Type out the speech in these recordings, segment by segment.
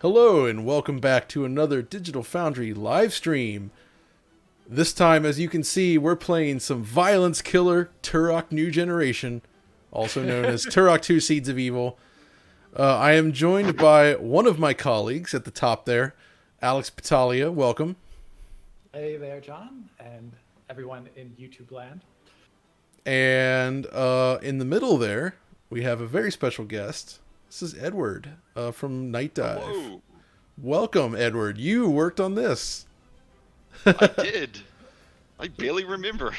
Hello and welcome back to another Digital Foundry live stream. This time, as you can see, we're playing some violence killer Turok New Generation, also known as Turok II Seeds of Evil. I am joined by one of my colleagues at the top there, Alex Patalia. Welcome. Hey there, John, and everyone in YouTube land. And in the middle there, we have a very special guest. This is Edward from Night Dive. Hello. Welcome, Edward. You worked on this. I did. I barely remember.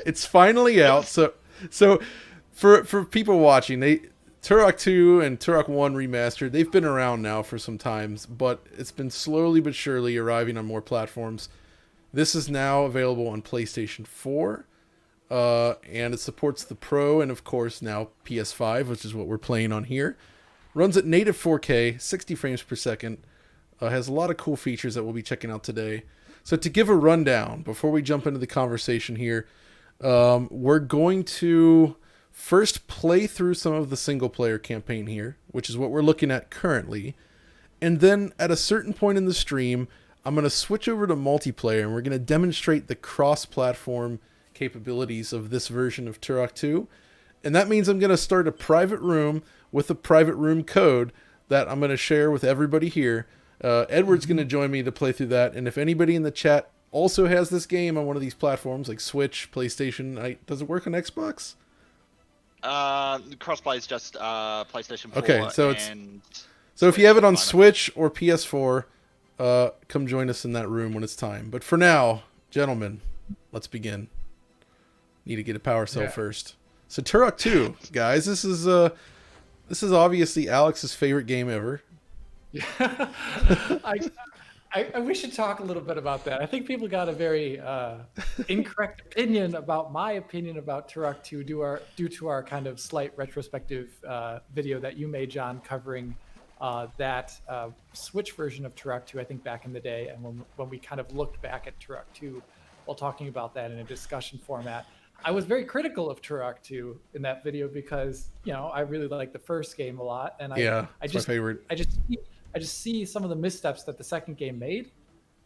It's finally out. So for people watching, Turok 2 and Turok 1 Remastered, they've been around now for some times, but it's been slowly but surely arriving on more platforms. This is now available on PlayStation 4. And it supports the Pro and, of course, now PS5, which is what we're playing on here. Runs at native 4K, 60 frames per second. Has a lot of cool features that we'll be checking out today. So to give a rundown, before we jump into the conversation here, we're going to first play through some of the single-player campaign here, which is what we're looking at currently. And then at a certain point in the stream, I'm going to switch over to multiplayer, and we're going to demonstrate the cross-platform capabilities of this version of Turok 2. And that means I'm going to start a private room with a private room code that I'm going to share with everybody here. Edward's going to join me to play through that. And if anybody in the chat also has this game on one of these platforms like Switch, PlayStation, does it work on Xbox? Crossplay is just PlayStation 4. Okay, so so if you have it on Switch or PS4, come join us in that room when it's time. But for now, gentlemen, let's begin. Need to get a power cell first. So Turok 2, guys, this is obviously Alex's favorite game ever. Yeah, we should talk a little bit about that. I think people got a very incorrect opinion about my opinion about Turok 2 due to our kind of slight retrospective video that you made, John, covering that Switch version of Turok 2, I think back in the day, and when we kind of looked back at Turok 2 while talking about that in a discussion format. I was very critical of Turok 2 in that video because, I really like the first game a lot, and my favorite. I just see some of the missteps that the second game made,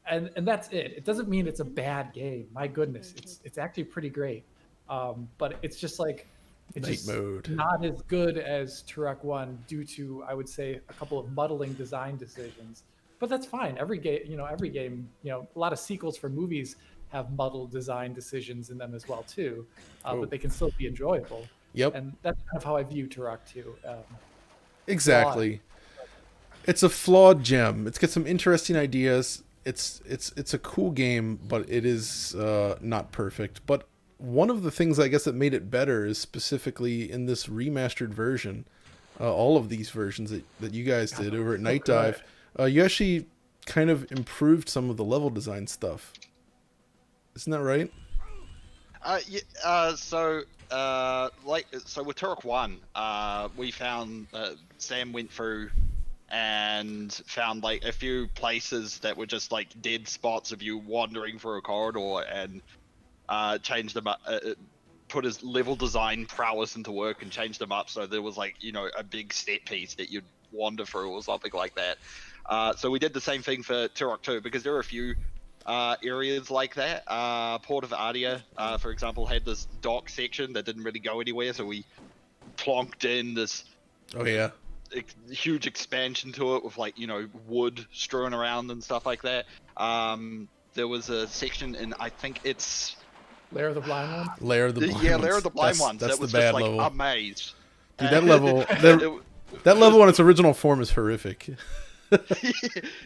and that's it. It doesn't mean it's a bad game. My goodness, it's actually pretty great, but it's just like not as good as Turok 1 due to, I would say, a couple of muddling design decisions. But that's fine. Every game, a lot of sequels for movies have muddled design decisions in them as well too, but they can still be enjoyable. Yep. And that's kind of how I view Turok 2. Exactly. It's a flawed gem. It's got some interesting ideas. It's a cool game, but it is not perfect. But one of the things I guess that made it better is specifically in this remastered version, all of these versions that you guys did over at Night Dive, you actually kind of improved some of the level design stuff. Isn't that right? So with Turok 1, we found Sam went through and found like a few places that were just like dead spots of you wandering through a corridor, and changed them up, put his level design prowess into work and changed them up so there was like a big set piece that you'd wander through or something like that. So we did the same thing for Turok 2 because there are a few areas like that. Port of Adia, for example, had this dock section that didn't really go anywhere, so we plonked in this huge expansion to it with wood strewn around and stuff like that. There was a section in, I think it's Lair of the Blind Ones? Lair of the Blind Ones. Lair of the Blind Ones. That's that was the bad just level. a maze. Dude, that level that level in its original form is horrific.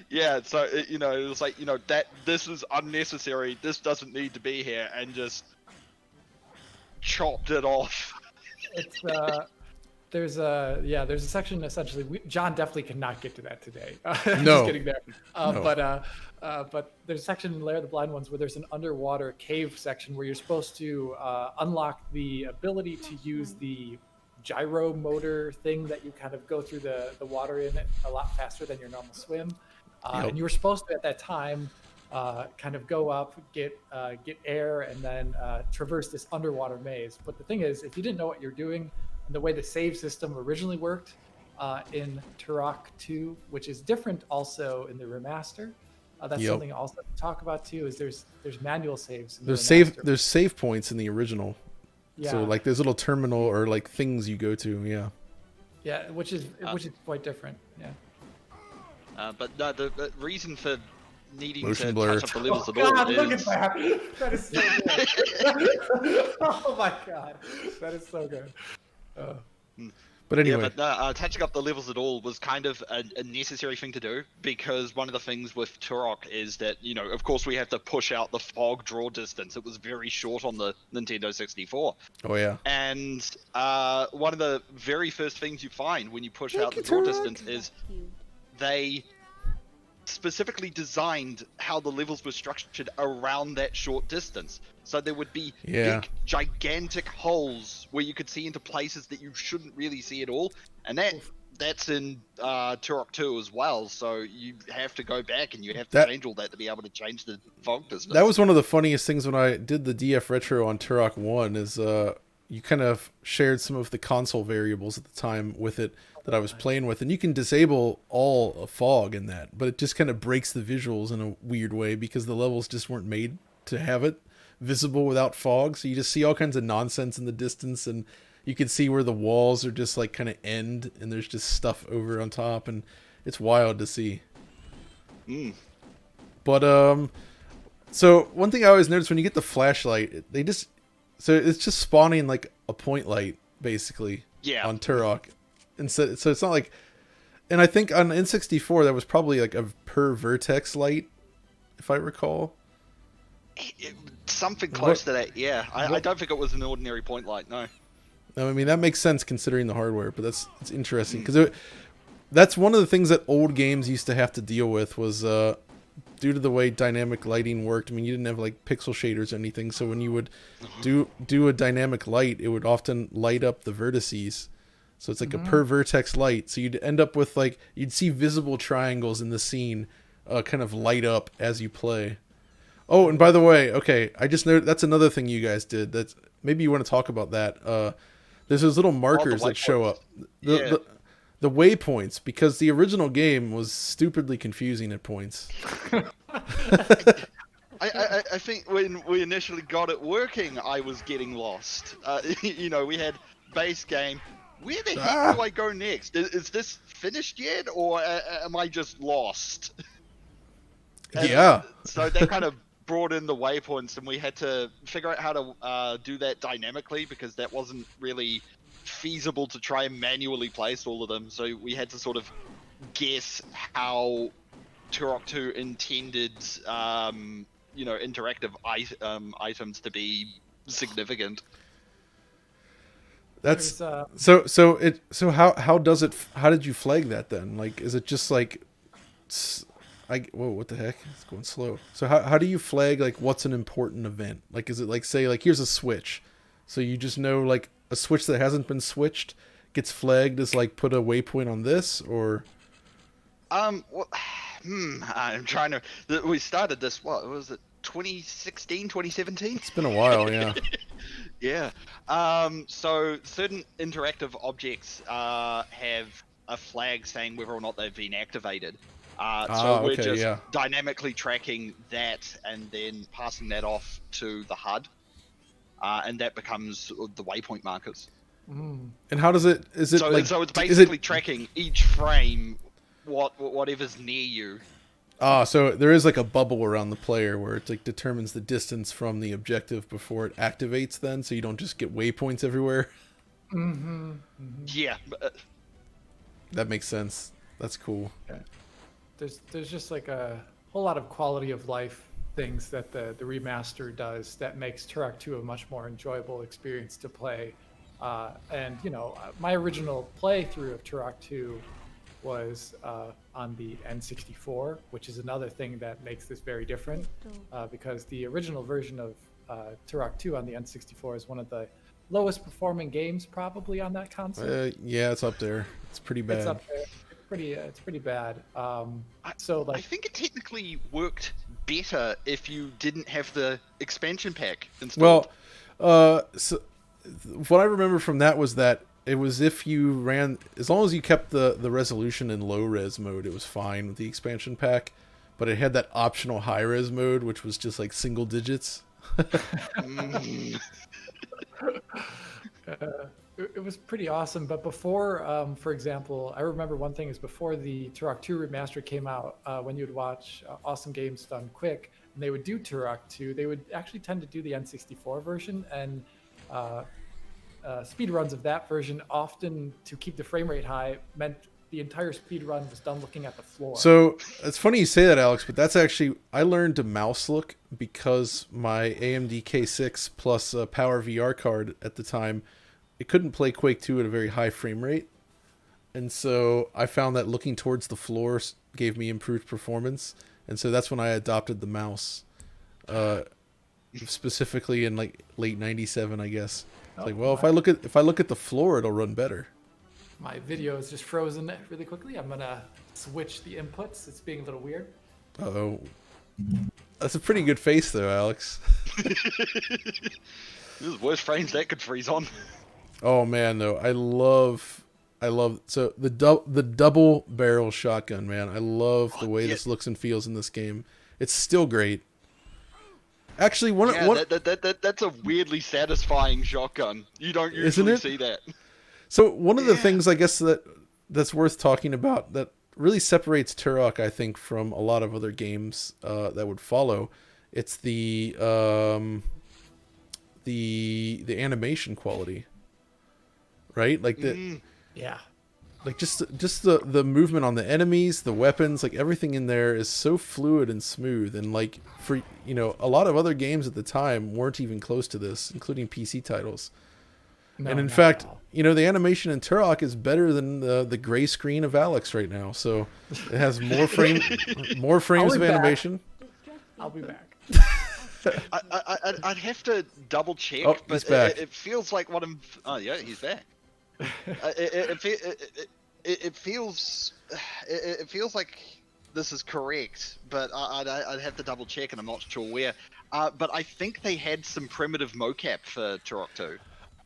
Yeah, so it was like that this is unnecessary, this doesn't need to be here, and just chopped it off. It's there's a section essentially. John definitely cannot get to that today. No, just getting there. No. But there's a section in Lair of the Blind Ones where there's an underwater cave section where you're supposed to unlock the ability to use the gyro motor thing that you kind of go through the water in it a lot faster than your normal swim. And you were supposed to at that time kind of go up, get air, and then traverse this underwater maze. But the thing is, if you didn't know what you're doing and the way the save system originally worked, in Turok II, which is different also in the remaster. That's Yep. something also to talk about too. Is there's manual saves in the There's remaster. there's save points in the original. Yeah, So like there's little terminal or like things you go to. Yeah. yeah, which is quite different. Yeah. But no, the reason for needing Motion to blur. touch up the levels Oh at all God, is look at that! That is so good. Oh my God, that is so good. But yeah, anyway, but no, touching up the levels at all was kind of a necessary thing to do, because one of the things with Turok is that, you know, of course we have to push out the fog draw distance. It was very short on the Nintendo 64. oh yeah. And one of the very first things you find when you push out the you, draw Turok. distance is they specifically designed how the levels were structured around that short distance. So there would be Yeah. big, gigantic holes where you could see into places that you shouldn't really see at all. And that's in Turok 2 as well. So you have to go back and you have to change all that to be able to change the fog distance. That was one of the funniest things when I did the DF Retro on Turok 1 is you kind of shared some of the console variables at the time with it that I was playing with, and you can disable all fog in that, but it just kind of breaks the visuals in a weird way because the levels just weren't made to have it visible without fog. So you just see all kinds of nonsense in the distance, and you can see where the walls are just like kind of end and there's just stuff over on top, and it's wild to see. But so one thing I always notice when you get the flashlight, so it's just spawning like a point light basically on Turok. And so it's not like, and I think on N64 that was probably like a per vertex light, if I recall. Something close to that, yeah. I don't think it was an ordinary point light, no. I mean, that makes sense considering the hardware, but it's interesting because that's one of the things that old games used to have to deal with was due to the way dynamic lighting worked. I mean, you didn't have like pixel shaders or anything, so when you would do a dynamic light, it would often light up the vertices. So it's like a per vertex light. So you'd end up with like, you'd see visible triangles in the scene kind of light up as you play. Oh, and by the way, okay, I just noticed that's another thing you guys did. That's maybe you want to talk about that. There's those little markers that show up. The waypoints, because the original game was stupidly confusing at points. I think when we initially got it working, I was getting lost. You know, we had base game. Where the heck do I go next? Is this finished yet, or am I just lost? Yeah. So that kind of brought in the waypoints, and we had to figure out how to do that dynamically, because that wasn't really feasible to try and manually place all of them. So we had to sort of guess how Turok 2 intended, you know, interactive items to be significant. That's There's, so how did you flag that then? Like, is it just like whoa, what the heck? It's going slow. So how do you flag like what's an important event? Like, is it like, say like here's a switch, so you just know like a switch that hasn't been switched gets flagged as like put a waypoint on this, or well, I'm trying to. We started this. What was it? 2016, 2017? it's been a while, yeah. Yeah. So certain interactive objects have a flag saying whether or not they've been activated. So we're just dynamically tracking that and then passing that off to the HUD, and that becomes the waypoint markers. And how does it? Is it so, like? So it's basically tracking each frame, whatever's near you. So there is like a bubble around the player where it like determines the distance from the objective before it activates. Then, so you don't just get waypoints everywhere. Yeah. That makes sense. That's cool. yeah. There's just like a whole lot of quality of life things that the remaster does that makes Turok 2 a much more enjoyable experience to play. And you know, my original playthrough of Turok 2 was on the N64, which is another thing that makes this very different, because the original version of Turok 2 on the N64 is one of the lowest performing games probably on that console. Yeah, it's up there. It's pretty bad. It's up there. It's pretty bad. So like, I think it technically worked better if you didn't have the expansion pack installed. Well, so what I remember from that was that it was if you ran, as long as you kept the resolution in low res mode, it was fine with the expansion pack. But it had that optional high res mode, which was just like single digits. Mm. It was pretty awesome. But before, for example, I remember one thing is before the Turok II remaster came out, when you would watch Awesome Games Done Quick, and they would do Turok II, they would actually tend to do the N64 version, and speed runs of that version, often to keep the frame rate high, meant the entire speed run was done looking at the floor. So it's funny you say that, Alex, but that's actually, I learned to mouse look because my AMD K6 plus Power VR card at the time, it couldn't play Quake 2 at a very high frame rate. And so I found that looking towards the floor gave me improved performance. And so that's when I adopted the mouse, specifically in like late '97, I guess. It's like, well, if I look at the floor, it'll run better. My video is just frozen really quickly. I'm gonna switch the inputs. It's being a little weird. Uh-oh. That's a pretty good face, though, Alex. This is the worst frames that could freeze on. Oh man, though, I love so the double barrel shotgun, man. I love the way this looks and feels in this game. It's still great. Actually, that's a weirdly satisfying shotgun. You don't usually see that. So one of the things I guess that's worth talking about that really separates Turok, I think, from a lot of other games that would follow, it's the animation quality, right? Like like just the movement on the enemies, the weapons, like everything in there is so fluid and smooth, and like for a lot of other games at the time weren't even close to this, including PC titles. No, and in fact, the animation in Turok is better than the gray screen of Alex right now. So it has more frames of animation. I'll be back. I'd have to double check, Oh, but he's back. It feels like what I'm. Oh yeah, he's back. It feels like this is correct, but I'd have to double check, and I'm not sure where. But I think they had some primitive mocap for Turok 2.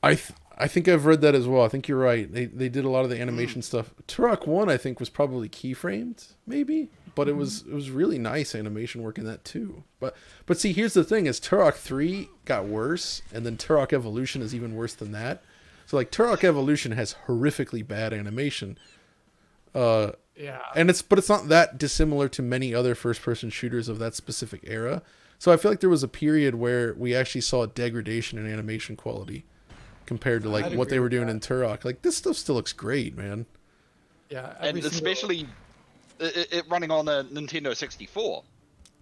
I think I've read that as well. I think you're right. They did a lot of the animation stuff. Turok 1, I think, was probably keyframed, maybe, but it was really nice animation work in that too. But see, here's the thing: is Turok 3 got worse, and then Turok Evolution is even worse than that. So like Turok Evolution has horrifically bad animation. And it's not that dissimilar to many other first-person shooters of that specific era. So I feel like there was a period where we actually saw a degradation in animation quality compared to like what they were doing in Turok. Like this stuff still looks great, man. Yeah, and especially it running on a Nintendo 64.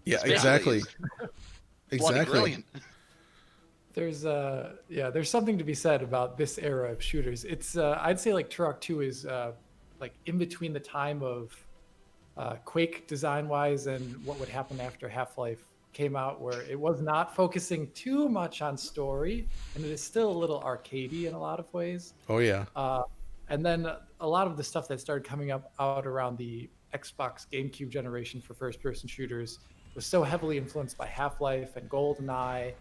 Yeah, exactly. Bloody brilliant. There's something to be said about this era of shooters. It's I'd say like Turok 2 is like in between the time of Quake design wise and what would happen after Half-Life came out, where it was not focusing too much on story, and it is still a little arcadey in a lot of ways. Oh yeah. And then a lot of the stuff that started coming out around the Xbox GameCube generation for first-person shooters was so heavily influenced by Half-Life and GoldenEye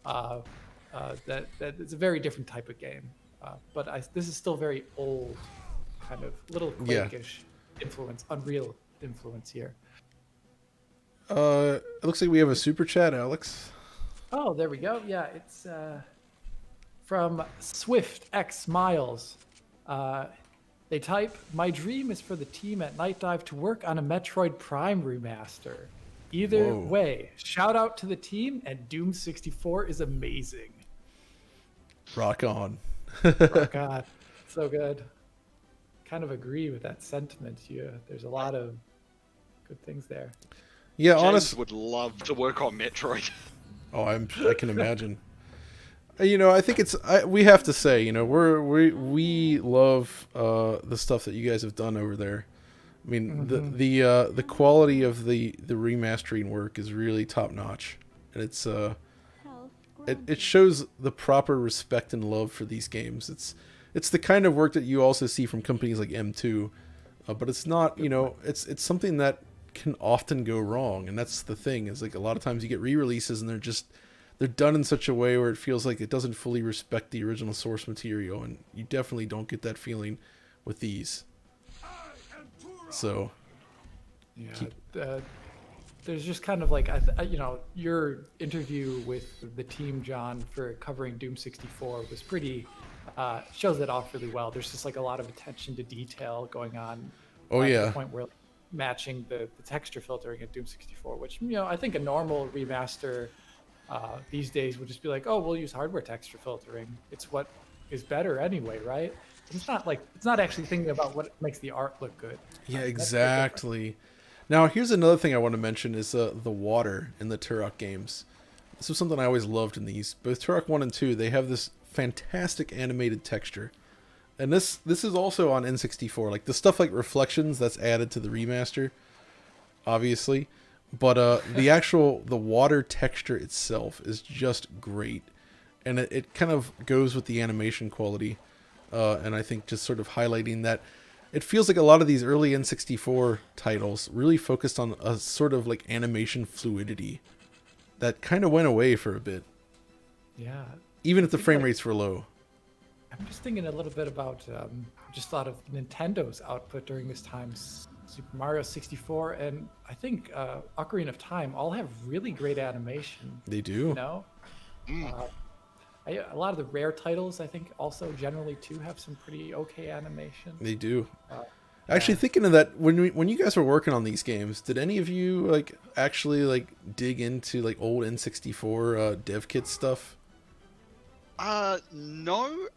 that it's a very different type of game. But this is still very old, kind of little Quake-ish influence, Unreal influence here. It looks like we have a super chat, Alex. Oh, there we go. Yeah, it's from Swift X Miles. They type, "My dream is for the team at Night Dive to work on a Metroid Prime remaster. Either way, shout out to the team, and Doom 64 is amazing." Rock on. Rock on. So good. Kind of agree with that sentiment. There's a lot of good things there. Yeah, James honestly, would love to work on Metroid. Oh, I can imagine. I think we have to say, we love the stuff that you guys have done over there. I mean, the quality of the remastering work is really top notch, and it shows the proper respect and love for these games. It's the kind of work that you also see from companies like M2, but it's not, it's something that can often go wrong, and that's the thing. Is like a lot of times you get re-releases and they're done in such a way where it feels like it doesn't fully respect the original source material, and you definitely don't get that feeling with these. So, there's just kind of like your interview with the team, John, for covering Doom 64 was pretty shows it off really well. There's just like a lot of attention to detail going on. Oh To yeah, the point where matching the texture filtering in Doom 64, which I think a normal remaster these days would just be like, oh, we'll use hardware texture filtering. It's what is better anyway, right? It's not actually thinking about what makes the art look good. yeah, exactly. Now, here's another thing I want to mention is the water in the Turok games. This was something I always loved in these. Both Turok 1 and 2, they have this fantastic animated texture. And this is also on N64. Like, the stuff like reflections, that's added to the remaster, obviously. But the water texture itself is just great. And it kind of goes with the animation quality. And I think just sort of highlighting that it feels like a lot of these early N64 titles really focused on a sort of like animation fluidity that kind of went away for a bit. Yeah. Even if the frame rates were low. I'm just thinking a little bit about, just thought of Nintendo's output during this time. Super Mario 64 and I think Ocarina of Time all have really great animation. They do. You know? A lot of the rare titles, I think, also generally too have some pretty okay animation. They do. Actually, thinking of that, when you guys were working on these games, did any of you actually dig into old N64 dev kit stuff? No.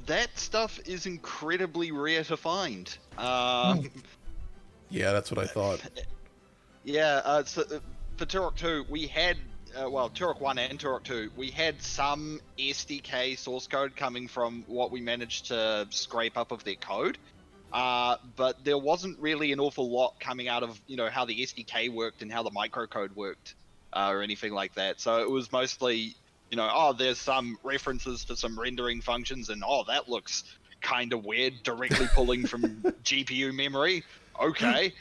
That stuff is incredibly rare to find. Yeah, that's what I thought. Yeah. So for Turok 2, we had. Turok 1 and Turok 2, we had some SDK source code coming from what we managed to scrape up of their code, but there wasn't really an awful lot coming out of how the SDK worked and how the microcode worked, or anything like that. So it was mostly, there's some references to some rendering functions, and that looks kind of weird, directly pulling from GPU memory. Okay,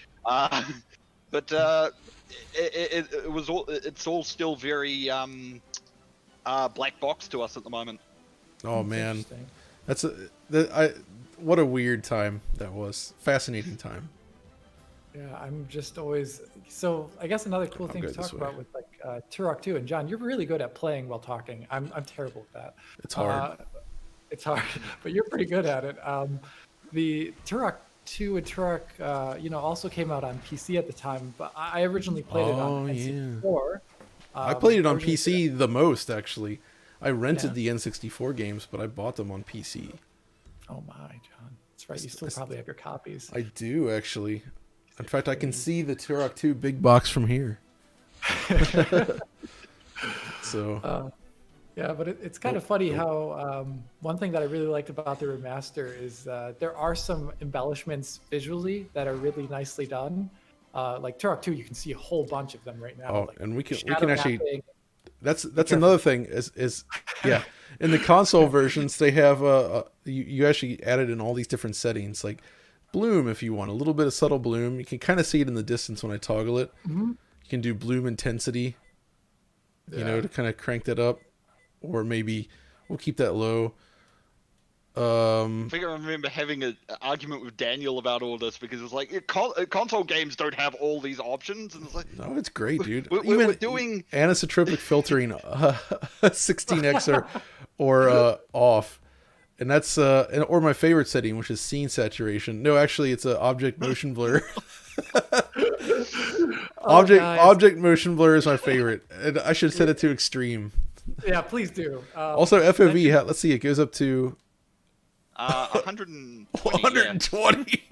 but. It's all still very black box to us at the moment. Oh man, what a weird time that was. Fascinating time. Yeah, I'm just always so. I guess another cool thing to talk about with Turok 2 and John, you're really good at playing while talking. I'm terrible at that. It's hard. It's hard, but you're pretty good at it. The Turok 2 and Turok, also came out on PC at the time, but I originally played it on N64. I played it on PC the most, actually. I rented the N64 games, but I bought them on PC. Oh my, John. That's right. You still probably have your copies. I do, actually. In fact, I can see the Turok 2 big box from here. So... yeah, but it's kind of funny how one thing that I really liked about the remaster is there are some embellishments visually that are really nicely done. Like Turok 2, you can see a whole bunch of them right now. Oh, and we can actually. Mapping. That's another thing is in the console versions they have you actually added in all these different settings like bloom if you want a little bit of subtle bloom. You can kind of see it in the distance when I toggle it. Mm-hmm. You can do bloom intensity, to kind of crank that up. Or maybe we'll keep that low. I think I remember having an argument with Daniel about all this because it was like console games don't have all these options, and it's like no, it's great, dude. We're doing anisotropic filtering 16x or off, and that's or my favorite setting, which is scene saturation. No, actually, it's a object motion blur. Object motion blur is my favorite, and I should set it to extreme. Yeah, please do. Also, FOV, let's see, it goes up to 120. 120.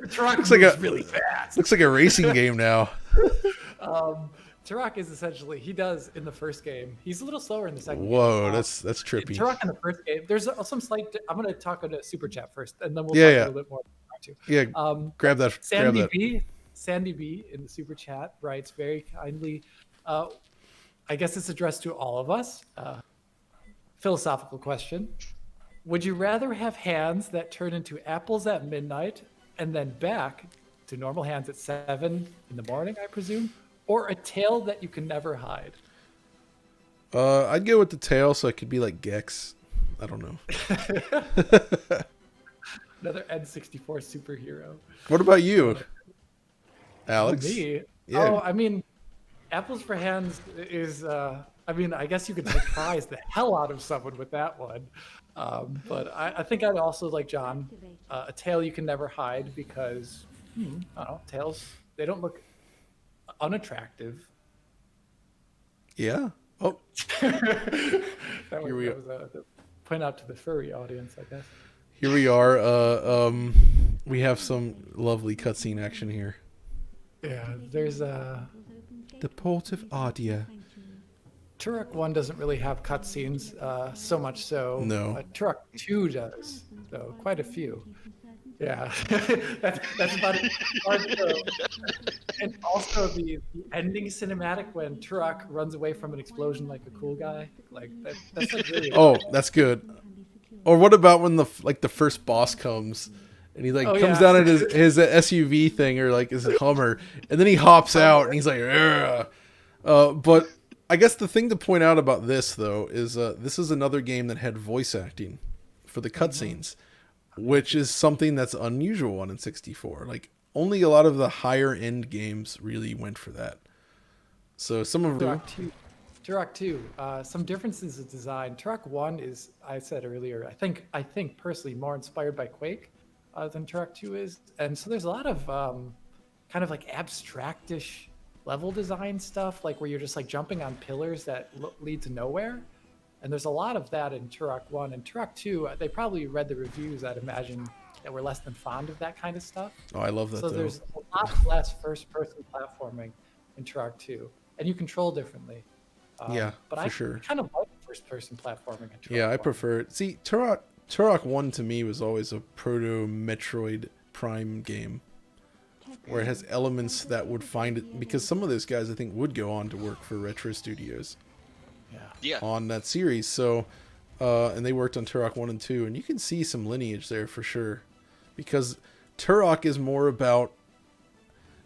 Turok looks really fast. Looks like a racing game now. Turok is essentially, he does in the first game. He's a little slower in the second Whoa, game. that's trippy. Turok in the first game, there's some slight, I'm going to talk on a super chat first, and then we'll talk a little bit more about Turok 2. Yeah, grab that. Sandy B in the super chat writes very kindly, I guess it's addressed to all of us. Philosophical question. Would you rather have hands that turn into apples at midnight and then back to normal hands at 7 in the morning, I presume? Or a tail that you can never hide? I'd go with the tail, so it could be like Gex. I don't know. Another N64 superhero. What about you, Alex? Me? Yeah. Oh, I mean, Apples for Hands is. I mean, I guess you could surprise the hell out of someone with that one. But I think I'd also like John. A tail you can never hide because I don't know, tails, they don't look unattractive. Yeah. Oh, That was a point out to the furry audience, I guess. here we are. We have some lovely cutscene action here. Yeah, there's The port of Ardia. Turok 1 doesn't really have cutscenes, so much so. No. Turok 2 does, so quite a few. Yeah, that's about it. And also the ending cinematic when Turok runs away from an explosion like a cool guy. Like that's like really. Oh, that's good. Or what about when the first boss comes and he comes down in his SUV thing or like his Hummer, and then he hops out and he's like, "Ugh." But I guess the thing to point out about this though is this is another game that had voice acting for the cutscenes, which is something that's unusual on N64. Like only a lot of the higher end games really went for that. So some of them. Turok 2, some differences in design. Turok 1 is, I said earlier, I think personally more inspired by Quake than Turok 2 is. And so there's a lot of kind of like abstractish level design stuff, like where you're just like jumping on pillars that lead to nowhere. And there's a lot of that in Turok 1. And Turok 2, they probably read the reviews, I'd imagine, that were less than fond of that kind of stuff. Oh, I love that. So there's a lot less first-person platforming in Turok 2. And you control differently. Yeah, but for I sure. kind of like first-person platforming. In Turok Yeah, I 1. prefer it. See, Turok 1 to me was always a proto-Metroid Prime game, where it has elements that would find it, because some of those guys I think would go on to work for Retro Studios Yeah. on that series. So, and they worked on Turok 1 and 2, and you can see some lineage there for sure, because Turok is more about,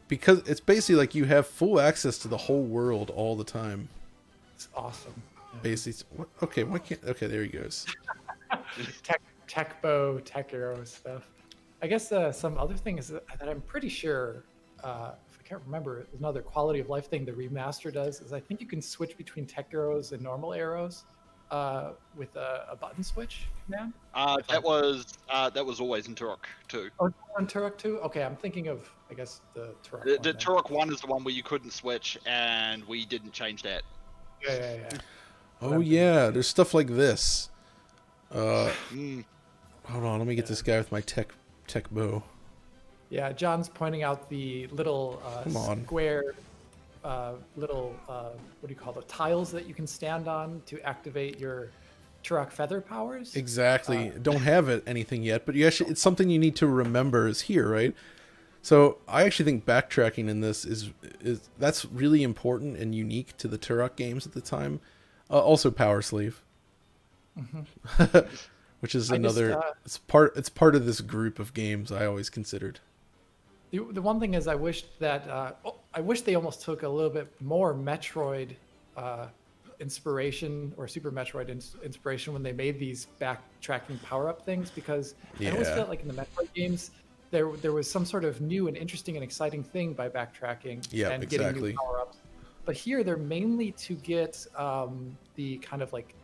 because it's basically like you have full access to the whole world all the time. It's awesome. Yeah. Basically, okay, why can't? Okay, there he goes. Tech bow, tech arrow stuff. I guess some other thing is that I'm pretty sure, if I can't remember, another quality of life thing the remaster does is I think you can switch between tech arrows and normal arrows with a button switch command. That was always in Turok 2. Oh, on Turok 2? Okay, I'm thinking of, I guess, the Turok 1. The Turok 1 is the one where you couldn't switch, and we didn't change that. Yeah. Oh yeah, there's stuff like this. Hold on, let me get this guy with my tech bow. Yeah, John's pointing out the little square, little what do you call the tiles that you can stand on to activate your Turok feather powers. Exactly. Don't have anything yet, but it's something you need to remember is here, right? So I actually think backtracking in this is that's really important and unique to the Turok games at the time. Also Power Sleeve, which is another. It's part of this group of games I always considered. The one thing is I wish that I wish they almost took a little bit more Metroid inspiration or Super Metroid inspiration when they made these backtracking power-up things, because I always felt like in the Metroid games there was some sort of new and interesting and exciting thing by backtracking and getting new power-ups. But here they're mainly to get the kind of like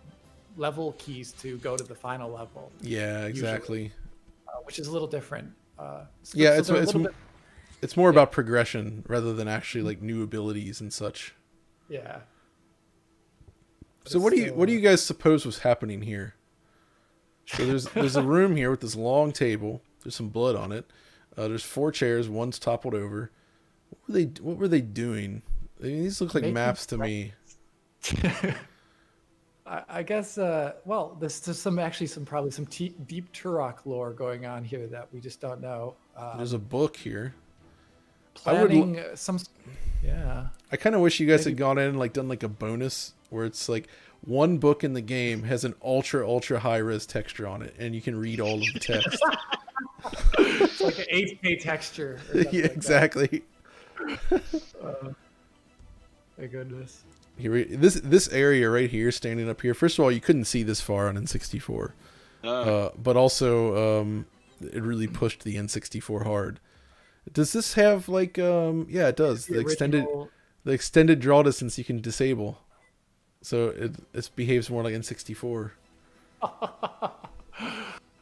level keys to go to the final level. Yeah, exactly. Usually, which is a little different. It's more about progression rather than actually like new abilities and such. Yeah. So what do you guys suppose was happening here? So there's a room here with this long table. There's some blood on it. There's 4 chairs. One's toppled over. What were they doing? I mean, these look like maps to me. I guess. Well, there's probably some deep Turok lore going on here that we just don't know. There's a book here. Planning I kind of wish you guys had gone in and like done like a bonus where it's like one book in the game has an ultra high res texture on it, and you can read all of the text. It's like an 8K texture. Yeah, exactly. My goodness. Here, this area right here, standing up here. First of all, you couldn't see this far on N64, but also it really pushed the N64 hard. Does this have like yeah, it does. The extended draw distance you can disable, so it behaves more like N64.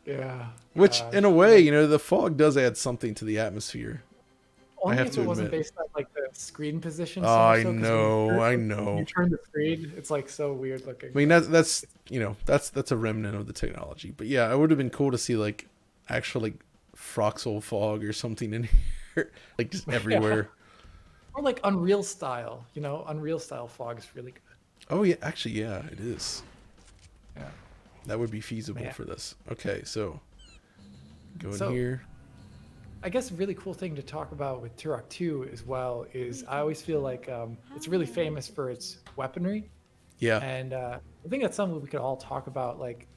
Yeah. Which, in a way, you know, the fog does add something to the atmosphere. Only I have if to it wasn't admit. based on like the screen position. Oh, So I much so, 'cause know, I when know. you turn the screen, it's like so weird looking. I mean, that's you know, that's a remnant of the technology. But yeah, it would have been cool to see like actual like Froxel fog or something in here, like just everywhere. Or like Unreal style, you know, Unreal style fog is really good. Oh yeah, actually, yeah, it is. Yeah. That would be feasible Man. for this. Okay, so go in So- here. I guess a really cool thing to talk about with Turok II as well is I always feel like it's really famous for its weaponry, Yeah. and I think that's something we could all talk about. Like,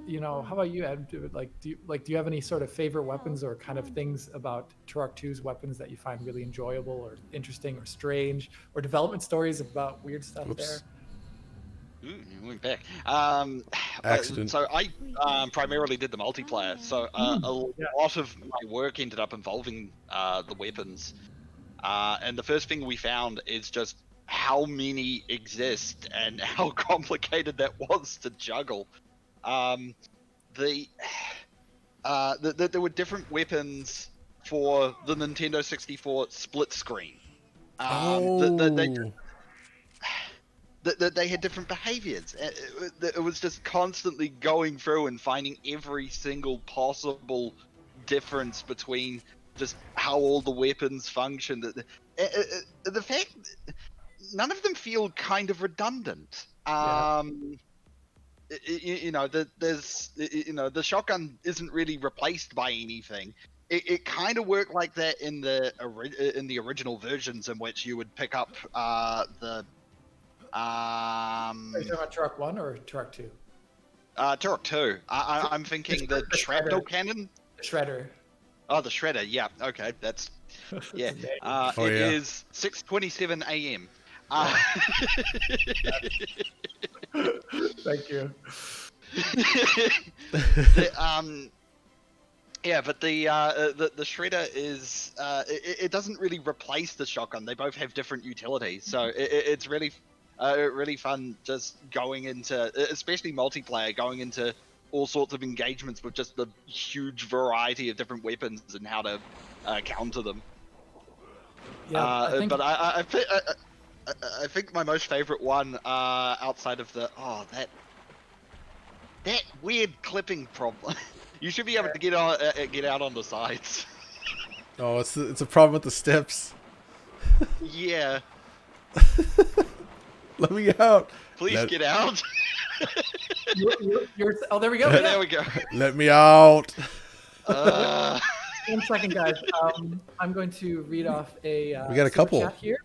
you know, how about you, Ed? Do you have any sort of favorite weapons or kind of things about Turok II's weapons that you find really enjoyable or interesting or strange, or development stories about weird stuff Whoops. there? Went back. Accident. So I primarily did the multiplayer. So a lot of my work ended up involving the weapons. And the first thing we found is just how many exist and how complicated that was to juggle. There were different weapons for the Nintendo 64 split screen. They had different behaviors. It was just constantly going through and finding every single possible difference between just how all the weapons function. The fact none of them feel kind of redundant. You know, there's the shotgun isn't really replaced by anything. It kind of worked like that in the original versions, in which you would pick up the Are you talking about Turok 1 or Turok 2? Turok II. I'm thinking the shrapnel cannon. The Shredder. Oh, the shredder. Yeah. Okay. That's yeah. It is 6:27 a.m. Thank you. Yeah, but the shredder is it doesn't really replace the shotgun. They both have different utilities, so it's really really fun just going into, especially multiplayer, going into all sorts of engagements with just the huge variety of different weapons and how to counter them. Yeah, but I think my most favorite one outside of the that weird clipping problem. You should be able to get out on the sides. Oh, it's a problem with the steps. Yeah. Let me out. Please get out. Oh, there we go. There we go. Let me out. 1 second, guys. I'm going to read off a. We got a couple chat here.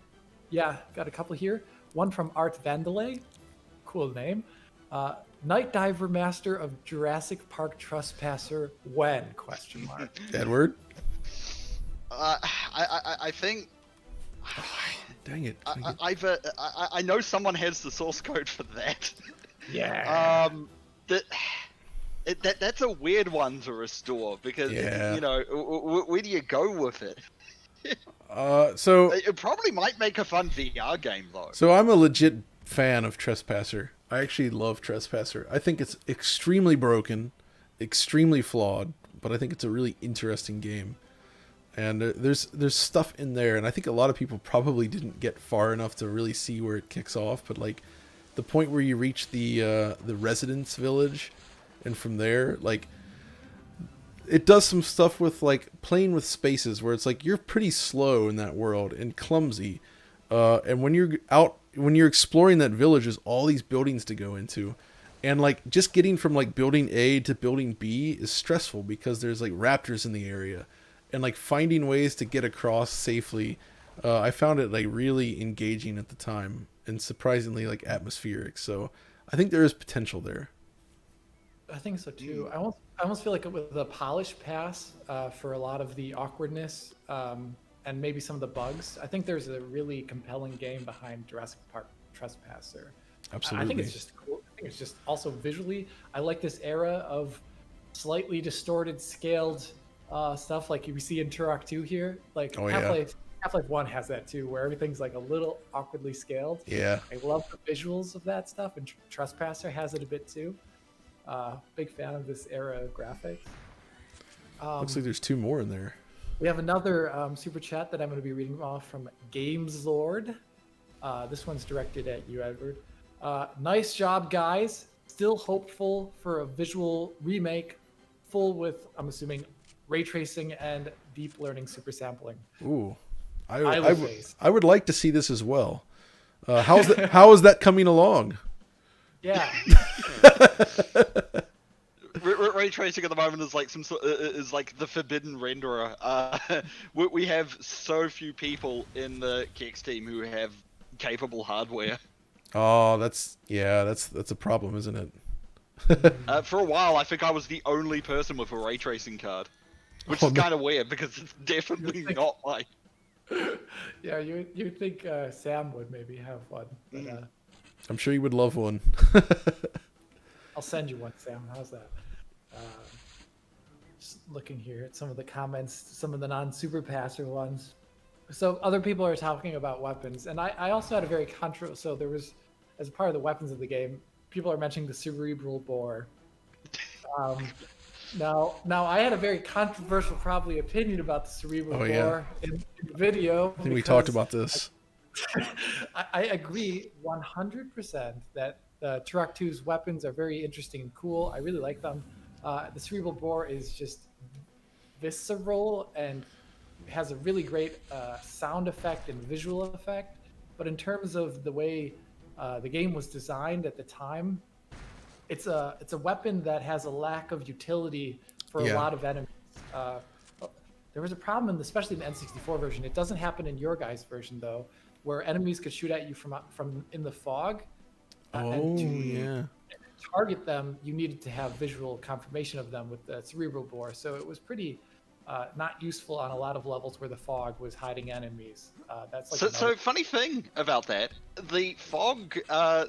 Yeah, got a couple here. One from Art Vandelay. Cool name. Night Diver Master of Jurassic Park Trespasser. When? Question mark. Edward. I think. Dang it. I know someone has the source code for that. Yeah. That's a weird one to restore because you know where do you go with it? So it probably might make a fun VR game though. So I'm a legit fan of Trespasser. I actually love Trespasser. I think it's extremely broken, extremely flawed, but I think it's a really interesting game. And there's stuff in there, and I think a lot of people probably didn't get far enough to really see where it kicks off. But like the point where you reach the residence village, and from there, like it does some stuff with like playing with spaces where it's like you're pretty slow in that world and clumsy, and when you're exploring that village, there's all these buildings to go into. And like just getting from like building A to building B is stressful because there's like raptors in the area. And like finding ways to get across safely, I found it like really engaging at the time and surprisingly like atmospheric. So I think there is potential there. I think so too. I almost feel like with the polish pass for a lot of the awkwardness, and maybe some of the bugs, I think there's a really compelling game behind Jurassic Park Trespasser. Absolutely. I think it's just cool. I think it's just also visually, I like this era of slightly distorted, scaled stuff like we see in Turok 2 here. Like Half-Life 1 has that too, where everything's like a little awkwardly scaled. Yeah. I love the visuals of that stuff, and Trespasser has it a bit too. Big fan of this era of graphics. Looks like there's 2 more in there. We have another super chat that I'm going to be reading off from Games Lord. This one's directed at you, Edward. Nice job, guys. Still hopeful for a visual remake, full with, I'm assuming, ray tracing and deep learning super sampling. Ooh, I would like to see this as well. How is that coming along? Yeah. Ray tracing at the moment is like is like the forbidden renderer. We have so few people in the Kex team who have capable hardware. Oh, that's a problem, isn't it? For a while, I think I was the only person with a ray tracing card, which is kind of weird because it's definitely not like. Yeah, you think Sam would maybe have one, but I'm sure you would love one. I'll send you one, Sam. How's that? Just looking here at some of the comments, some of the non-super passer ones. So other people are talking about weapons, and I also had a very so there was, as part of the weapons of the game, people are mentioning the cerebral bore. Now I had a very controversial probably opinion about the cerebral bore in the video. I think we talked about this. I agree 100% that Turok II's weapons are very interesting and cool. I really like them. The cerebral bore is just visceral and has a really great sound effect and visual effect. But in terms of the way the game was designed at the time, it's a weapon that has a lack of utility for a lot of enemies. There was a problem, especially in the N64 version. It doesn't happen in your guys' version though, where enemies could shoot at you from in the fog. And to target them, you needed to have visual confirmation of them with the cerebral bore. So it was pretty not useful on a lot of levels where the fog was hiding enemies. That's like so funny thing about that, the fog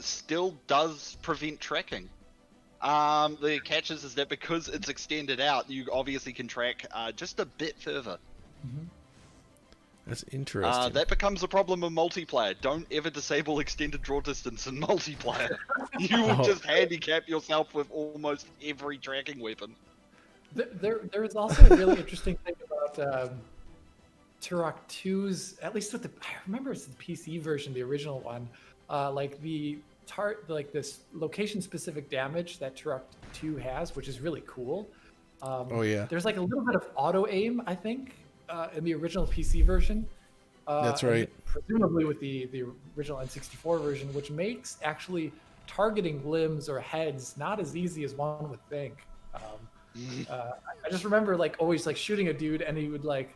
still does prevent tracking. The catch is that because it's extended out, you obviously can track just a bit further. Mm-hmm. That's interesting. That becomes a problem in multiplayer. Don't ever disable extended draw distance in multiplayer. You will just handicap yourself with almost every tracking weapon. There is also a really interesting thing about Turok 2's, at least with I remember it's the PC version, the original one, like this location-specific damage that Turok 2 has, which is really cool. There's like a little bit of auto-aim, I think, in the original PC version. That's right. Presumably with the original N64 version, which makes actually targeting limbs or heads not as easy as one would think. I just remember like always like shooting a dude and he would like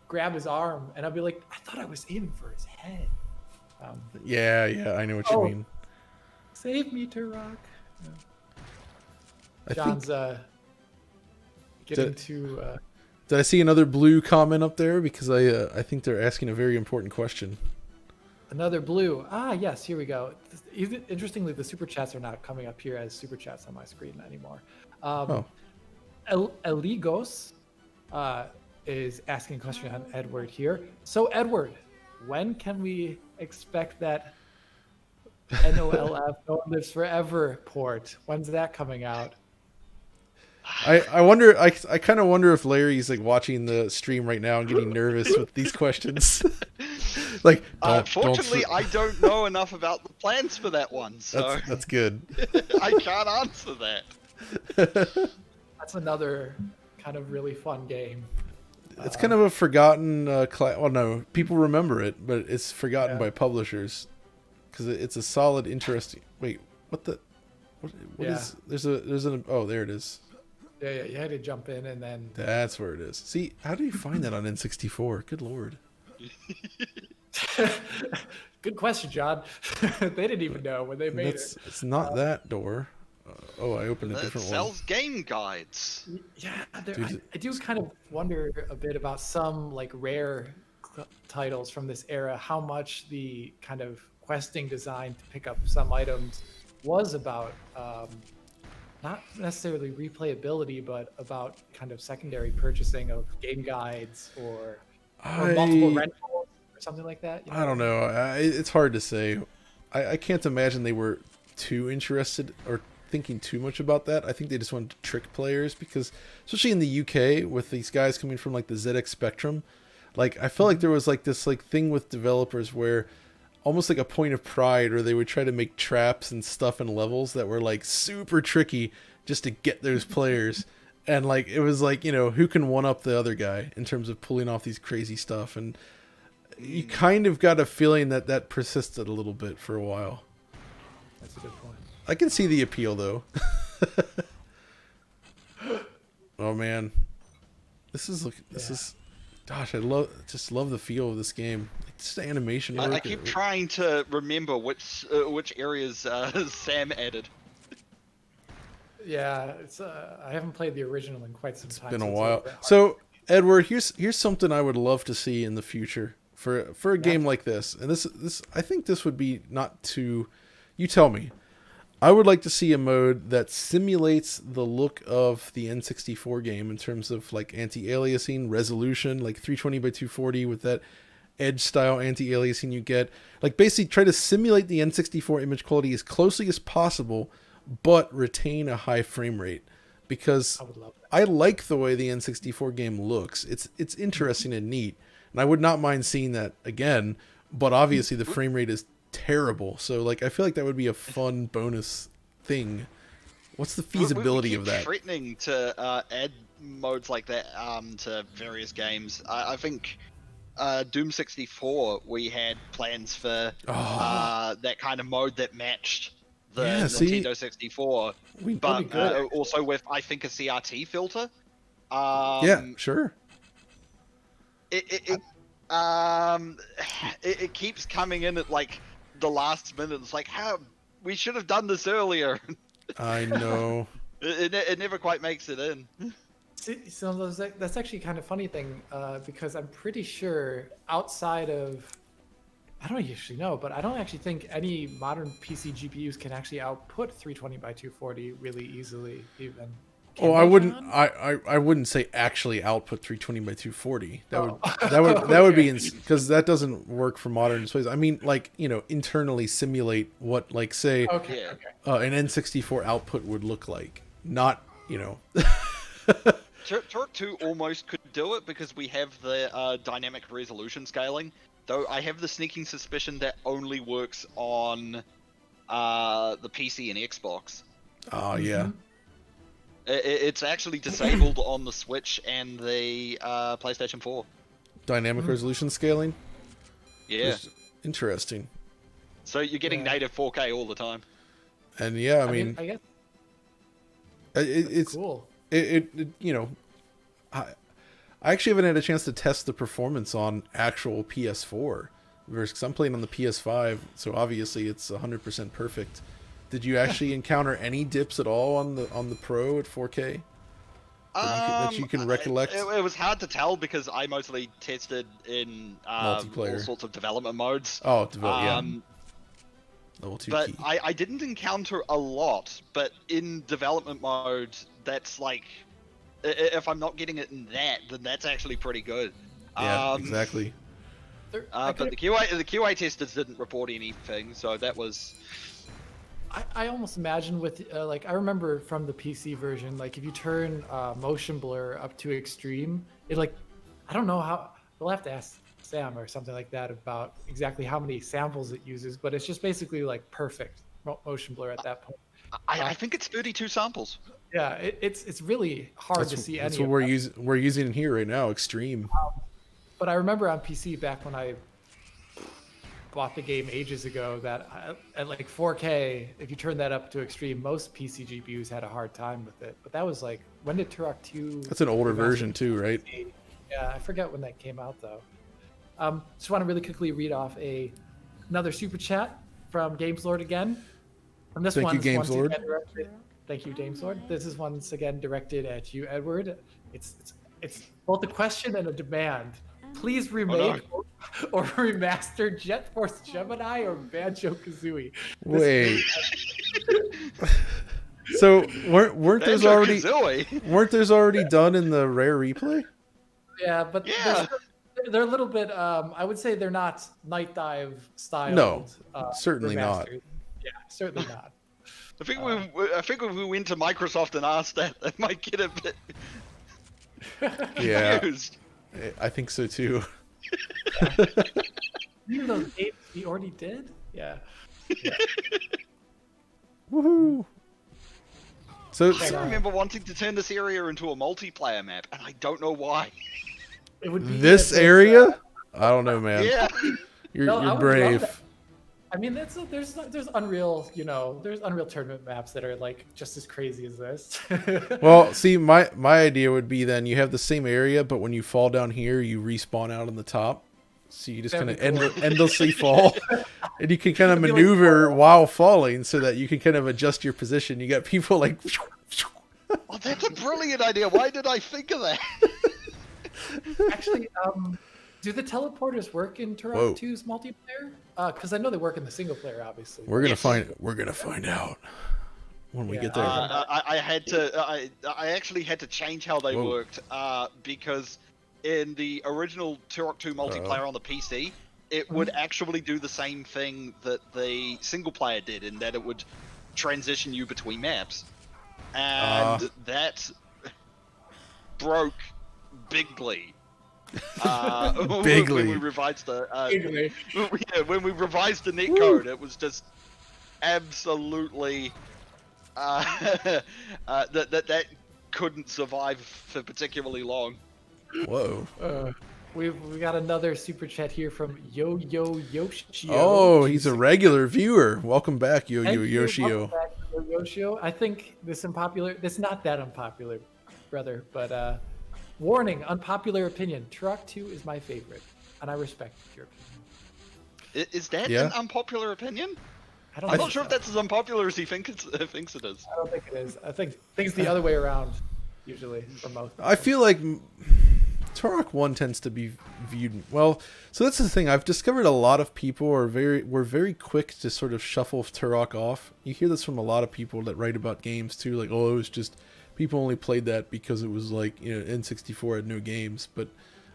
grab his arm and I'd be like, I thought I was aiming for his head. I know what you mean. Save me, Turok. I John's think, getting to. Did I see another blue comment up there? Because I think they're asking a very important question. Another blue. Yes, here we go. Interestingly, the super chats are not coming up here as super chats on my screen anymore. Eligos is asking a question on Edward here. So, Edward, when can we expect that NOLF No One Lives Forever port? When's that coming out? I wonder. I kind of wonder if Larry's like watching the stream right now and getting nervous with these questions. Like, fortunately, I don't know enough about the plans for that one, so that's good. I can't answer that. That's another kind of really fun game. It's kind of a forgotten well, no, people remember it, but it's forgotten by publishers because it's a solid, interesting. Wait, what is? There's an. Oh, there it is. Yeah, you had to jump in and then. That's where it is. See, how do you find that on N64? Good lord. Good question, John. They didn't even know when they made it. It's not that door. I opened a different one. Sells game guides. Yeah, I do kind of wonder a bit about some like rare titles from this era, how much the kind of questing design to pick up some items was about not necessarily replayability, but about kind of secondary purchasing of game guides or multiple rentals or something like that. I don't know. It's hard to say. I can't imagine they were too interested or thinking too much about that. I think they just wanted to trick players because, especially in the UK, with these guys coming from like the ZX Spectrum, like I felt like there was like this like thing with developers where almost like a point of pride, or they would try to make traps and stuff in levels that were like super tricky just to get those players. And like it was like, who can one up the other guy in terms of pulling off these crazy stuff. And you kind of got a feeling that that persisted a little bit for a while. That's a good point. I can see the appeal though. Oh man, this is gosh, I love the feel of this game. Like, just the animation work. I keep trying to remember which areas Sam added. Yeah, it's I haven't played the original in quite some time. Been a so it's while. bit hard. So Edward, here's something I would love to see in the future for a game like this. And this I think this would be not too. You tell me. I would like to see a mode that simulates the look of the N64 game in terms of like anti-aliasing, resolution, like 320 by 240 with that edge style anti-aliasing you get. Like basically try to simulate the N64 image quality as closely as possible, but retain a high frame rate. Because I would love that. I like the way the N64 game looks. It's interesting and neat. And I would not mind seeing that again, but obviously the frame rate is terrible. So like I feel like that would be a fun bonus thing. What's the feasibility we of keep that? threatening to add modes like that to various games. I think Doom 64 we had plans for that kind of mode that matched the Nintendo 64, but also with I think a CRT filter. Yeah, sure. It keeps coming in at like the last minute. It's like, how we should have done this earlier. I know. It never quite makes it in. So that's actually kind of funny thing because I'm pretty sure outside of, I don't actually know, but I don't actually think any modern PC GPUs can actually output 320 by 240 really easily even. Can Oh, they, I wouldn't. John? I wouldn't say actually output 320 by 240. Oh. That would be because that doesn't work for modern displays. I mean, like internally simulate what like say Okay. an N64 output would look like. Not Turok II almost could do it because we have the dynamic resolution scaling. Though I have the sneaking suspicion that only works on the PC and Xbox. Oh yeah. It's actually disabled on the Switch and the PlayStation 4. Dynamic resolution scaling. Yeah. Interesting. So you're getting native 4K all the time. And yeah, I mean I guess it's cool. I actually haven't had a chance to test the performance on actual PS4 because I'm playing on the PS5, so obviously it's 100% perfect. Did you actually encounter any dips at all on the Pro at 4K that you can recollect? It was hard to tell because I mostly tested in Multiplayer. all sorts of development modes. Oh, yeah. Level 2 But key. I didn't encounter a lot, but in development mode, that's like, if I'm not getting it in that, then that's actually pretty good. Yeah, exactly. But the QA testers didn't report anything, so that was... I almost imagine with like I remember from the PC version, like if you turn motion blur up to extreme, it like I don't know how, we'll have to ask Sam or something like that about exactly how many samples it uses, but it's just basically like perfect motion blur at that point. I think it's 32 samples. Yeah, it's really hard to see any. That's what we're using in here right now, extreme. But I remember on PC back when I bought the game ages ago that at like 4K, if you turn that up to extreme, most PC GPUs had a hard time with it. But that was like, when did Turok II? That's an older version too, right? Yeah, I forget when that came out though. Just want to really quickly read off another super chat from Games Lord again. And this Thank you, Games Lord. Thank you, James Lord. This is once again directed at you, Edward. It's both a question and a demand. Please remake or remaster Jet Force Gemini or Banjo-Kazooie. Wait. So weren't those already done in the rare replay? Yeah, but Yeah. they're a little bit. I would say they're not Night Dive styled. No, certainly not. remasters. Yeah, certainly not. I think if we went to Microsoft and asked that, they might get a bit Yeah, confused. I think so too. Even those games we already did. Yeah. Woohoo! So I remember wanting to turn this area into a multiplayer map, and I don't know why. It would be this area, I don't know, man. Yeah. You're I would love brave. that. I mean, there's Unreal, there's Unreal Tournament maps that are like just as crazy as this. Well, see, my idea would be then you have the same area, but when you fall down here, you respawn out on the top. So you just kind of That'd be cool. endlessly fall, and you can kind of It'd be like maneuver while falling, so that you can kind of adjust your position. You got people like. Oh, that's a brilliant idea. Why did I think of that? Actually, do the teleporters work in Whoa. Turok 2's multiplayer? Because I know they work in the single player, obviously. We're gonna find out when we get there. I actually had to change how they Whoa. worked because in the original Turok 2 multiplayer on the PC, it would actually do the same thing that the single player did, in that it would transition you between maps, and that broke bigly. Bigly. When we revised the Bigly. when we revised the netcode, it was just absolutely that couldn't survive for particularly long. Whoa! We got another super chat here from Yo Yoshio. Oh, he's a regular viewer. Welcome back, Yo Thank Yo you. Yoshio. Welcome back, Yo Yoshio. I think this not that unpopular, brother, but warning, unpopular opinion. Turok 2 is my favorite, and I respect your opinion. Is that Yeah. an unpopular opinion? I'm I'm not sure if that's as unpopular as he thinks it is. I don't think it is. I think it's the other way around, usually, for most. I feel like Turok 1 tends to be viewed well. So that's the thing. I've discovered a lot of people were very quick to sort of shuffle Turok off. You hear this from a lot of people that write about games too, like, oh, it was just people only played that because it was like, N64 had no games. But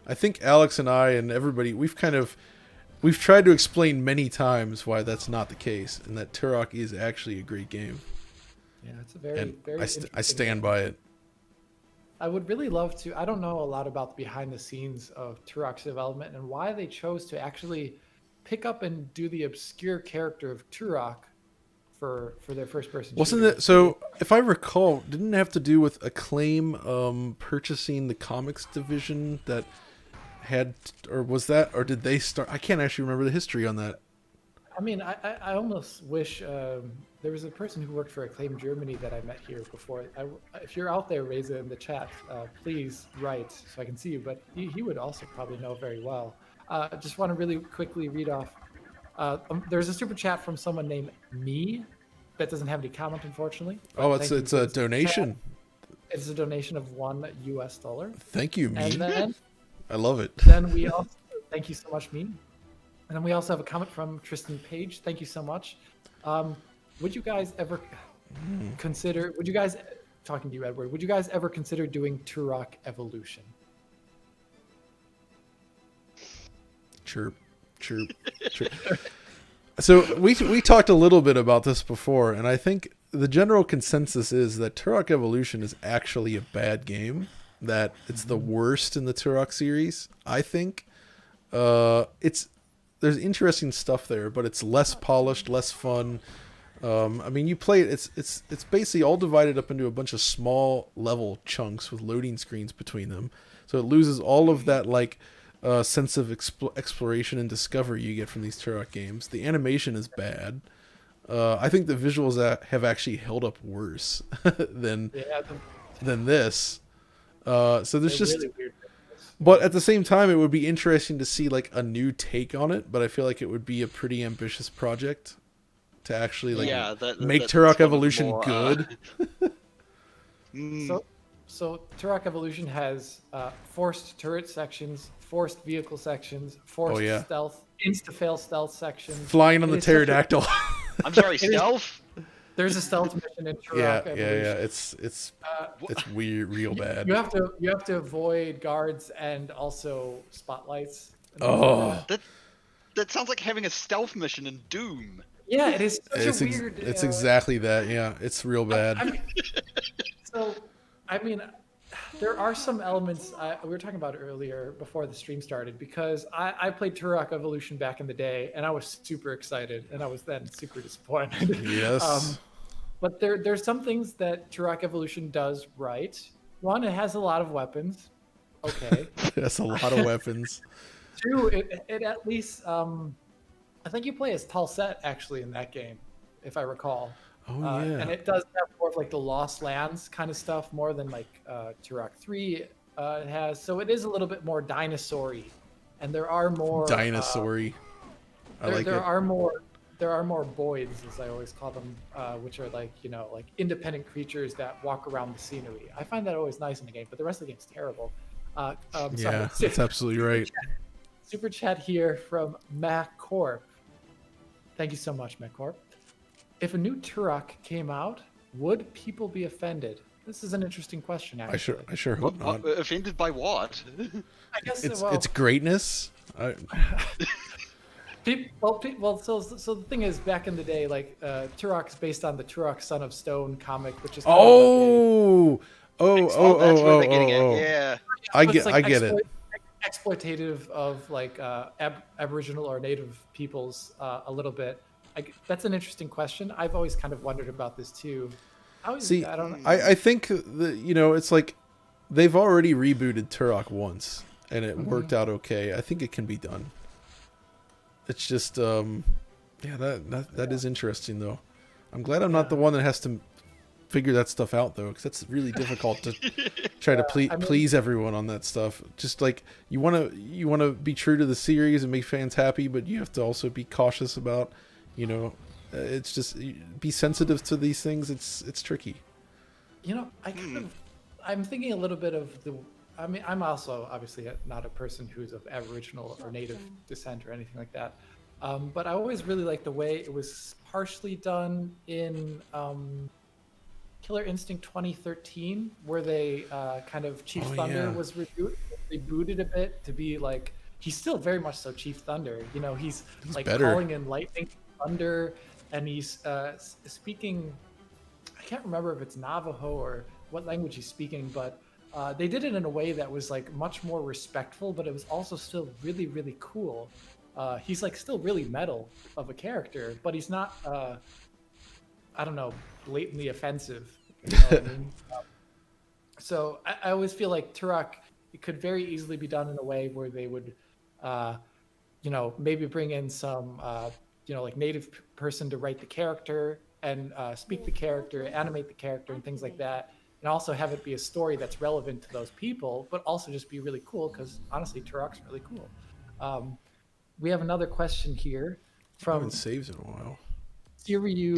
I think Alex and I and everybody, we've tried to explain many times why that's not the case, and that Turok is actually a great game. Yeah, it's a very, And very. I interesting stand game. by it. I would really love to. I don't know a lot about the behind the scenes of Turok's development and why they chose to actually pick up and do the obscure character of Turok for their first person. Wasn't shooter. it? So, if I recall, didn't it have to do with Acclaim purchasing the comics division that had, or was that, or did they start? I can't actually remember the history on that. I mean, I almost wish there was a person who worked for Acclaim Germany that I met here before. If you're out there, Reza, in the chat, please write so I can see you. But he would also probably know very well. Just want to really quickly read off. There's a super chat from someone named Me that doesn't have any comment, unfortunately. But Oh, thank you it's for a this donation. chat. It's a donation of $1. Thank you, And me. then I love it. then we also thank you so much, Me. And then we also have a comment from Tristan Page. Thank you so much. Would you guys ever consider? Would you guys, talking to you, Edward? Would you guys ever consider doing Turok Evolution? Chirp, chirp, chirp. So we talked a little bit about this before, and I think the general consensus is that Turok Evolution is actually a bad game. That it's the worst in the Turok series. I think there's interesting stuff there, but it's less polished, less fun. I mean, you play it. It's basically all divided up into a bunch of small level chunks with loading screens between them. So it loses all of that sense of exploration and discovery you get from these Turok games. The animation is bad. I think the visuals have actually held up worse than this. So there's just. Really weird. But at the same time, it would be interesting to see like a new take on it. But I feel like it would be a pretty ambitious project to actually make that's Turok one of the Evolution more, good. so Turok Evolution has forced turret sections, forced vehicle sections, forced yeah. stealth, insta-fail stealth sections. Flying on It the is such a- pterodactyl. I'm sorry, stealth. There's a stealth mission in Yeah, Turok yeah, Evolution. yeah. It's weird, real bad. You have to avoid guards and also spotlights. And things Oh. like that. That sounds like having a stealth mission in Doom. Yeah, it is such It's a weird. it's exactly that. Yeah, it's real bad. I mean, there are some elements we were talking about earlier before the stream started because I played Turok Evolution back in the day and I was super excited and I was then super disappointed. Yes. But there's some things that Turok Evolution does right. One, it has a lot of weapons. Okay. That's a lot of weapons. Two, it at least I think you play as Talset actually in that game, if I recall. Oh yeah. And it does have more of like the Lost Lands kind of stuff, more than like Turok III has. So it is a little bit more dinosaur-y. And there are more Dinosaur-y. I like there it. are more boids, as I always call them, which are like, you know, like independent creatures that walk around the scenery. I find that always nice in the game, but the rest of the game's terrible. Sorry. Yeah, that's absolutely right. Super chat here from MacCorp. Thank you so much, MacCorp. If a new Turok came out, would people be offended? This is an interesting question, actually. I sure hope not. Offended by what? I guess It's greatness. So the thing is, back in the day, like Turok's based on the Turok Son of Stone comic, which is That's where they're getting at. Yeah. I get it. Exploitative of like Aboriginal or Native peoples a little bit. That's an interesting question. I've always kind of wondered about this too. I don't know. I think that, you know, it's like they've already rebooted Turok once and it worked out okay. I think it can be done. It's just that is interesting though. I'm glad I'm not the one that has to figure that stuff out though, because that's really difficult to try to please everyone on that stuff. Just like you want to be true to the series and make fans happy, but you have to also be cautious about, you know, it's just be sensitive to these things. It's tricky. You know, I'm thinking a little bit of the. I mean, I'm also obviously not a person who's of Aboriginal or Native descent or anything like that. But I always really liked the way it was partially done in Killer Instinct 2013, where they kind of Chief Thunder was rebooted a bit to be like, he's still very much so Chief Thunder. You know, he's like better. calling in lightning, thunder, and he's speaking. I can't remember if it's Navajo or what language he's speaking, but they did it in a way that was like much more respectful, but it was also still really, really cool. He's like still really metal of a character, but he's not, I don't know, blatantly offensive. You know what I mean? So I always feel like Turok, it could very easily be done in a way where they would, you know, maybe bring in some, you know, like native person to write the character and speak the character, animate the character, and things like that. And also have it be a story that's relevant to those people, but also just be really cool because honestly, Turok's really cool. We have another question here from saves in a while. Siriu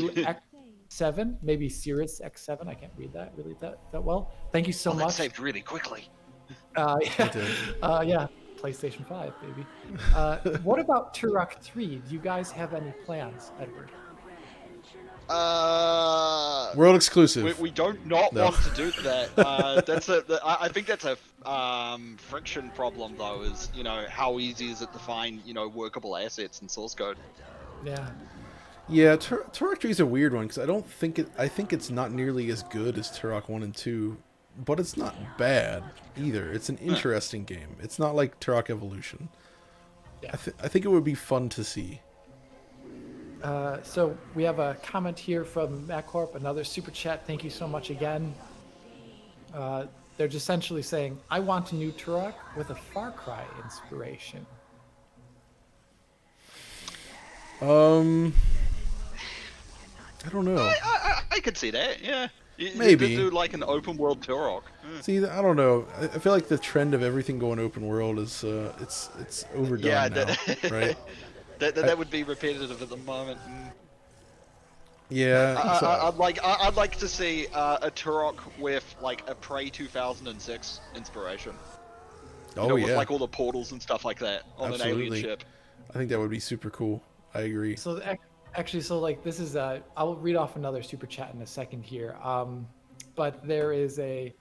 X7, maybe Sirius X7. I can't read that really that well. Thank you so much. That saved really quickly. Yeah, PlayStation 5, baby. What about Turok 3? Do you guys have any plans, Edward? World exclusive. We don't want to do that. I think that's a friction problem though. Is, you know, how easy is it to find, you know, workable assets in source code? Yeah. Yeah, Turok 3 is a weird one because I think it's not nearly as good as Turok 1 and 2, but it's not bad either. It's an interesting game. It's not like Turok Evolution. Yeah. I think it would be fun to see. So we have a comment here from MacCorp, another super chat. Thank you so much again. They're just essentially saying, I want a new Turok with a Far Cry inspiration. I don't know. I could see that, yeah. Maybe. You could do like an open world Turok. See, I don't know. I feel like the trend of everything going open world is it's overdone now, right? That would be repetitive at the moment. Yeah. I'd like to see a Turok with like a Prey 2006 inspiration. You know, with Yeah. like all the portals and stuff like that on an alien Absolutely. ship. I think that would be super cool. I agree. So actually, so like this is I'll read off another super chat in a second here. But there is a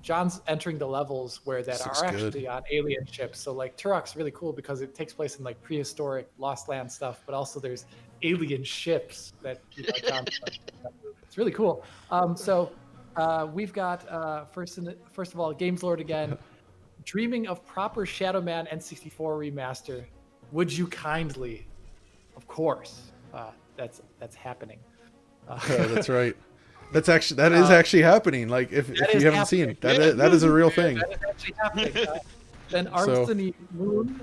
John's entering the levels where that This are looks good. actually on alien ships. So like Turok's really cool because it takes place in like prehistoric Lost Land stuff, but also there's alien ships that John. It's really cool. We've got first of all, Games Lord again. Dreaming of proper Shadow Man N64 remaster. Would you kindly? Of course, that's happening. That's right. That is actually happening. Like if you haven't seen it, that is a real thing. That is actually happening. Then Arseny Moon,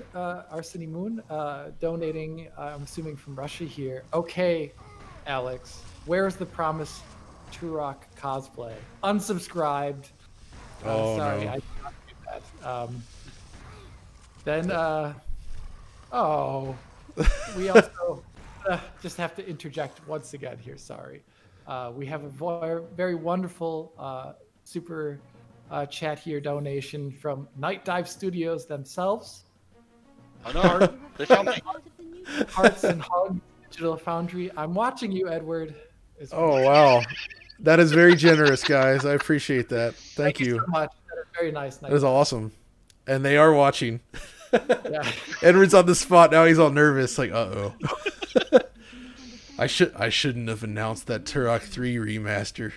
donating. I'm assuming from Russia here. Okay, Alex, where's the promised Turok cosplay? Unsubscribed. Oh, sorry, no. I did not do that. Then, we also just have to interject once again here. Sorry. We have a very wonderful super chat here donation from Night Dive Studios themselves. I know. They found me. Hearts and Hugs Digital Foundry. I'm watching you, Edward. Oh wow, that is very generous, guys. I appreciate that. Thank you. So much. That is very nice. That is awesome, and they are watching. Yeah. Edward's on the spot now. He's all nervous, like, uh-oh. I shouldn't have announced that Turok III remaster.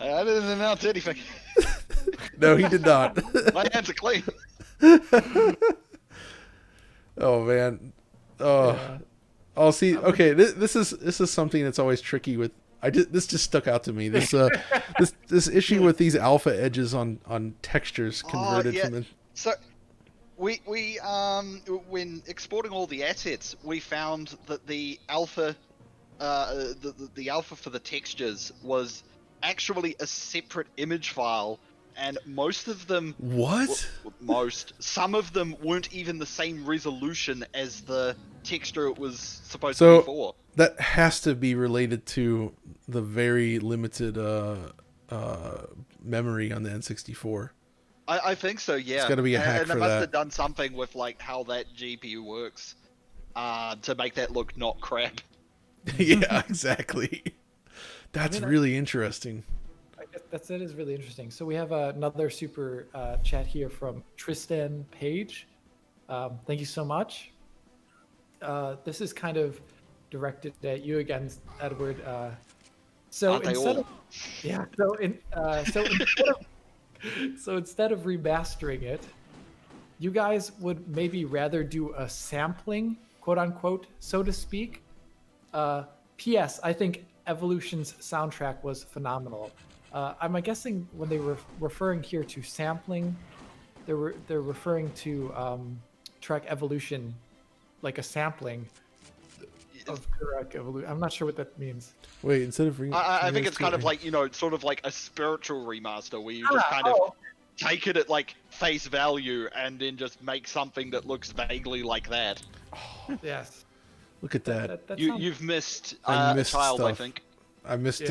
I didn't announce anything. No, he did not. My hands are clean. Oh man. Oh. Yeah. Oh, see. Okay, this is something that's always tricky with. This just stuck out to me. This this issue with these alpha edges on textures converted from. So we when exporting all the assets, we found that the alpha the alpha for the textures was actually a separate image file, and most of them some of them weren't even the same resolution as the texture it was supposed to be for. That has to be related to the very limited memory on the N64. I think so, yeah. It's got to be a hack and for they must that. have done something with like how that GPU works to make that look not crap. Yeah, exactly. That's really interesting. I guess that is really interesting. So we have another super chat here from Tristan Page. Thank you so much. This is kind of directed at you again, Edward. So instead of remastering it, you guys would maybe rather do a sampling, quote unquote, so to speak. P.S. I think Evolution's soundtrack was phenomenal. I'm guessing when they were referring here to sampling, they're referring to Turok Evolution, like a sampling of Turok Evolution. I'm not sure what that means. Wait, instead of I think it's kind of like, sort of like a spiritual remaster where you just kind of take it at like face value and then just make something that looks vaguely like that. Yes. Look at that. You've missed I a missed child, stuff. I think. I missed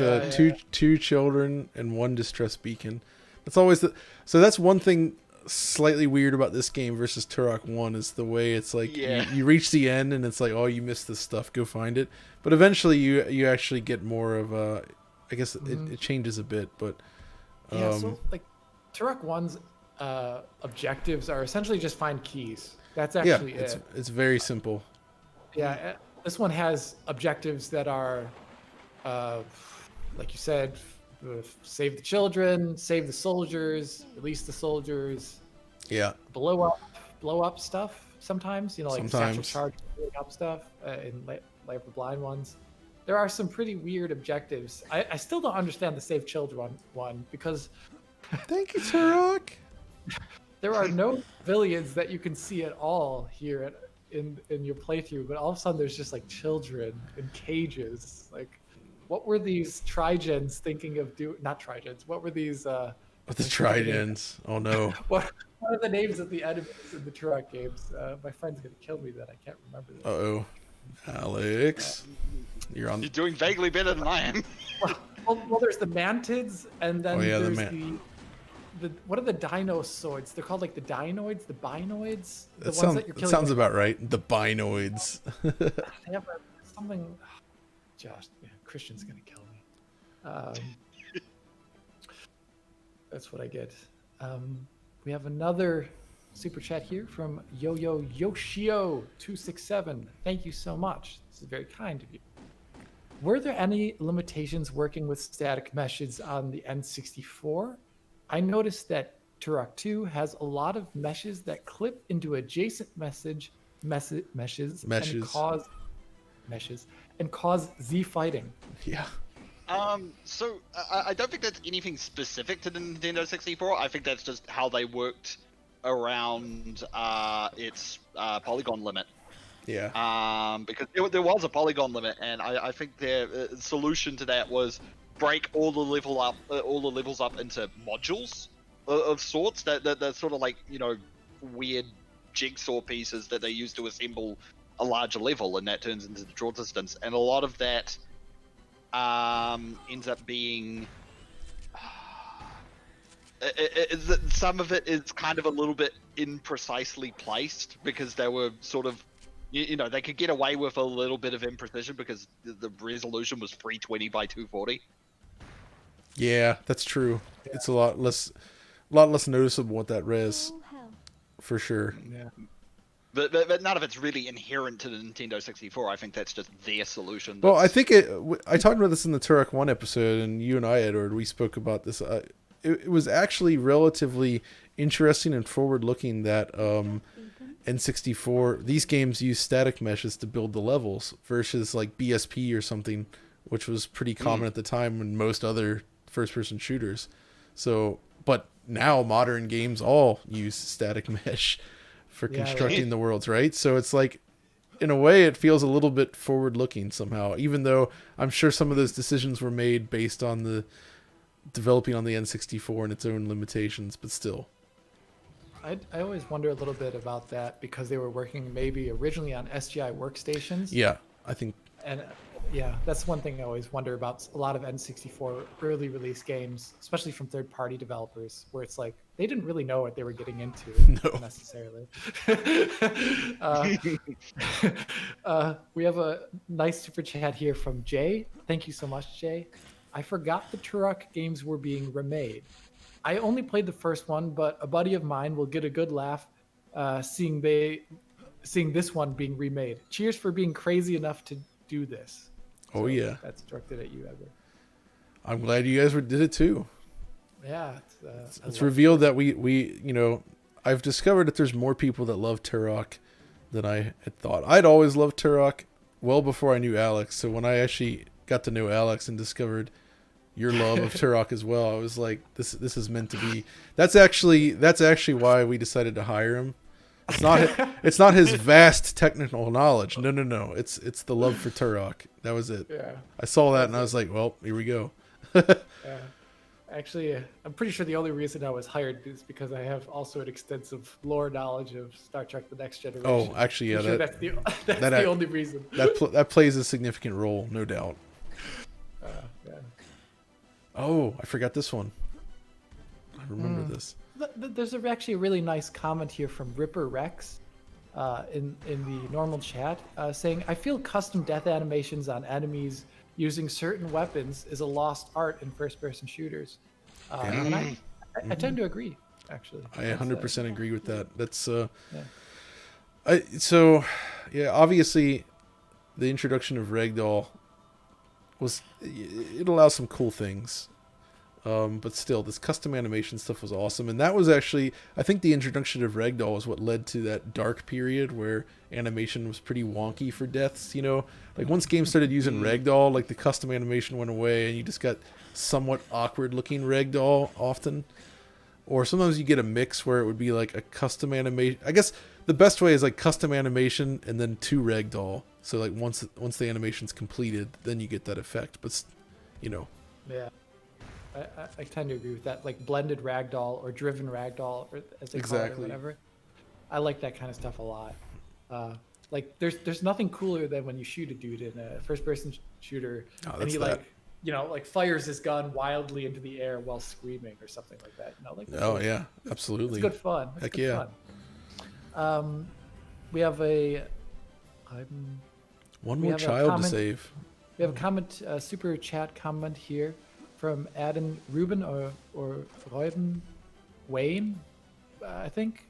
two children and one distress beacon. That's always so that's one thing slightly weird about this game versus Turok 1 is the way it's like you reach the end and it's like, oh, you missed this stuff, go find it. But eventually you actually get more of a, I guess it changes a bit, but so like Turok 1's objectives are essentially just find keys. That's actually it. It's very simple. Yeah, this one has objectives that are like you said, save the children, save the soldiers, release the soldiers. Yeah. Blow up stuff sometimes. Like satchel charge, blowing up stuff in Light of the Blind ones. There are some pretty weird objectives. I still don't understand the save children one because. Thank you, Turok. There are no civilians that you can see at all here in your playthrough, but all of a sudden there's just like children in cages. Like, what were these trigens thinking of doing? Not trigens. What were these With the tridents. Oh no. What are the names of the enemies in the Turok games? My friend's gonna kill me that I can't remember this. Uh-oh. Alex. You're on. You're doing vaguely better than I am. Well, there's the mantids, and then there's the what are the dinosaurs? They're called like the dinoids, the binoids. The ones that you're killing. Sounds about right. The binoids. They have something. Josh, Christian's gonna kill me. That's what I get. We have another super chat here from Yo-Yo Yoshio 267. Thank you so much. This is very kind of you. Were there any limitations working with static meshes on the N64? I noticed that Turok II has a lot of meshes that clip into adjacent meshes and cause Z fighting. Yeah. So I don't think that's anything specific to the Nintendo 64. I think that's just how they worked around its polygon limit. Yeah. Because there was a polygon limit, and I think their solution to that was break all the levels up into modules of sorts that sort of like, you know, weird jigsaw pieces that they use to assemble a larger level, and that turns into the draw distance. And a lot of that ends up being some of it is kind of a little bit imprecisely placed, because they were sort of, you know, they could get away with a little bit of imprecision because the resolution was 320 by 240. Yeah, that's true. Yeah. It's a lot less noticeable with that res, for sure. Yeah. But none of it's really inherent to the Nintendo 64. I think that's just their solution. Well, I think I talked about this in the Turok 1 episode, and you and I, Edward, we spoke about this. It was actually relatively interesting and forward-looking that N64, these games use static meshes to build the levels versus like BSP or something, which was pretty common at the time in most other first-person shooters. So, but now modern games all use static mesh for constructing the worlds, right? So it's like, in a way, it feels a little bit forward-looking somehow, even though I'm sure some of those decisions were made based on the developing on the N64 and its own limitations, but still. I always wonder a little bit about that, because they were working maybe originally on SGI workstations. Yeah, I think. And yeah, that's one thing I always wonder about a lot of N64 early release games, especially from third-party developers, where it's like they didn't really know what they were getting into necessarily. We have a nice super chat here from Jay. Thank you so much, Jay. I forgot the Turok games were being remade. I only played the first one, but a buddy of mine will get a good laugh seeing this one being remade. Cheers for being crazy enough to do this. Oh, so yeah. That's directed at you, Edward. I'm glad you guys did it too. Yeah. It's revealed that we, you know, I've discovered that there's more people that love Turok than I had thought. I'd always loved Turok well before I knew Alex. So when I actually got to know Alex and discovered your love of Turok as well, I was like, this is meant to be. That's actually why we decided to hire him. It's not his vast technical knowledge. No. It's the love for Turok. That was it. Yeah. I saw that and I was like, well, here we go. Yeah. Actually, I'm pretty sure the only reason I was hired is because I have also an extensive lore knowledge of Star Trek: The Next Generation. Oh, actually, yeah. Sure that's the only reason. That plays a significant role, no doubt. Yeah. Oh, I forgot this one. I remember this. There's actually a really nice comment here from Ripper Rex in the normal chat saying, I feel custom death animations on enemies using certain weapons is a lost art in first-person shooters. And I tend to agree, actually. I 100% agree with that. That's yeah. Obviously the introduction of Ragdoll it allows some cool things. But still, this custom animation stuff was awesome. And that was actually, I think the introduction of Ragdoll was what led to that dark period where animation was pretty wonky for deaths, you know? Like, once games started using Ragdoll, like, the custom animation went away and you just got somewhat awkward-looking Ragdoll often. Or sometimes you get a mix where it would be, like, a custom animation. I guess the best way is, like, custom animation and then 2 Ragdoll. So, like, once the animation's completed, then you get that effect. But, you know. Yeah. I tend to agree with that, like blended ragdoll or driven ragdoll, or as they call it, or Exactly. whatever. I like that kind of stuff a lot. Like there's nothing cooler than when you shoot a dude in a first-person shooter, Oh, and that's he that. like like fires his gun wildly into the air while screaming or something like that. Like Oh yeah, absolutely. it's good fun. It's Heck good yeah. fun. We have a One we more have a child to comment- save. we have a comment, super chat comment here from Adam Ruben or Reuben Wayne, I think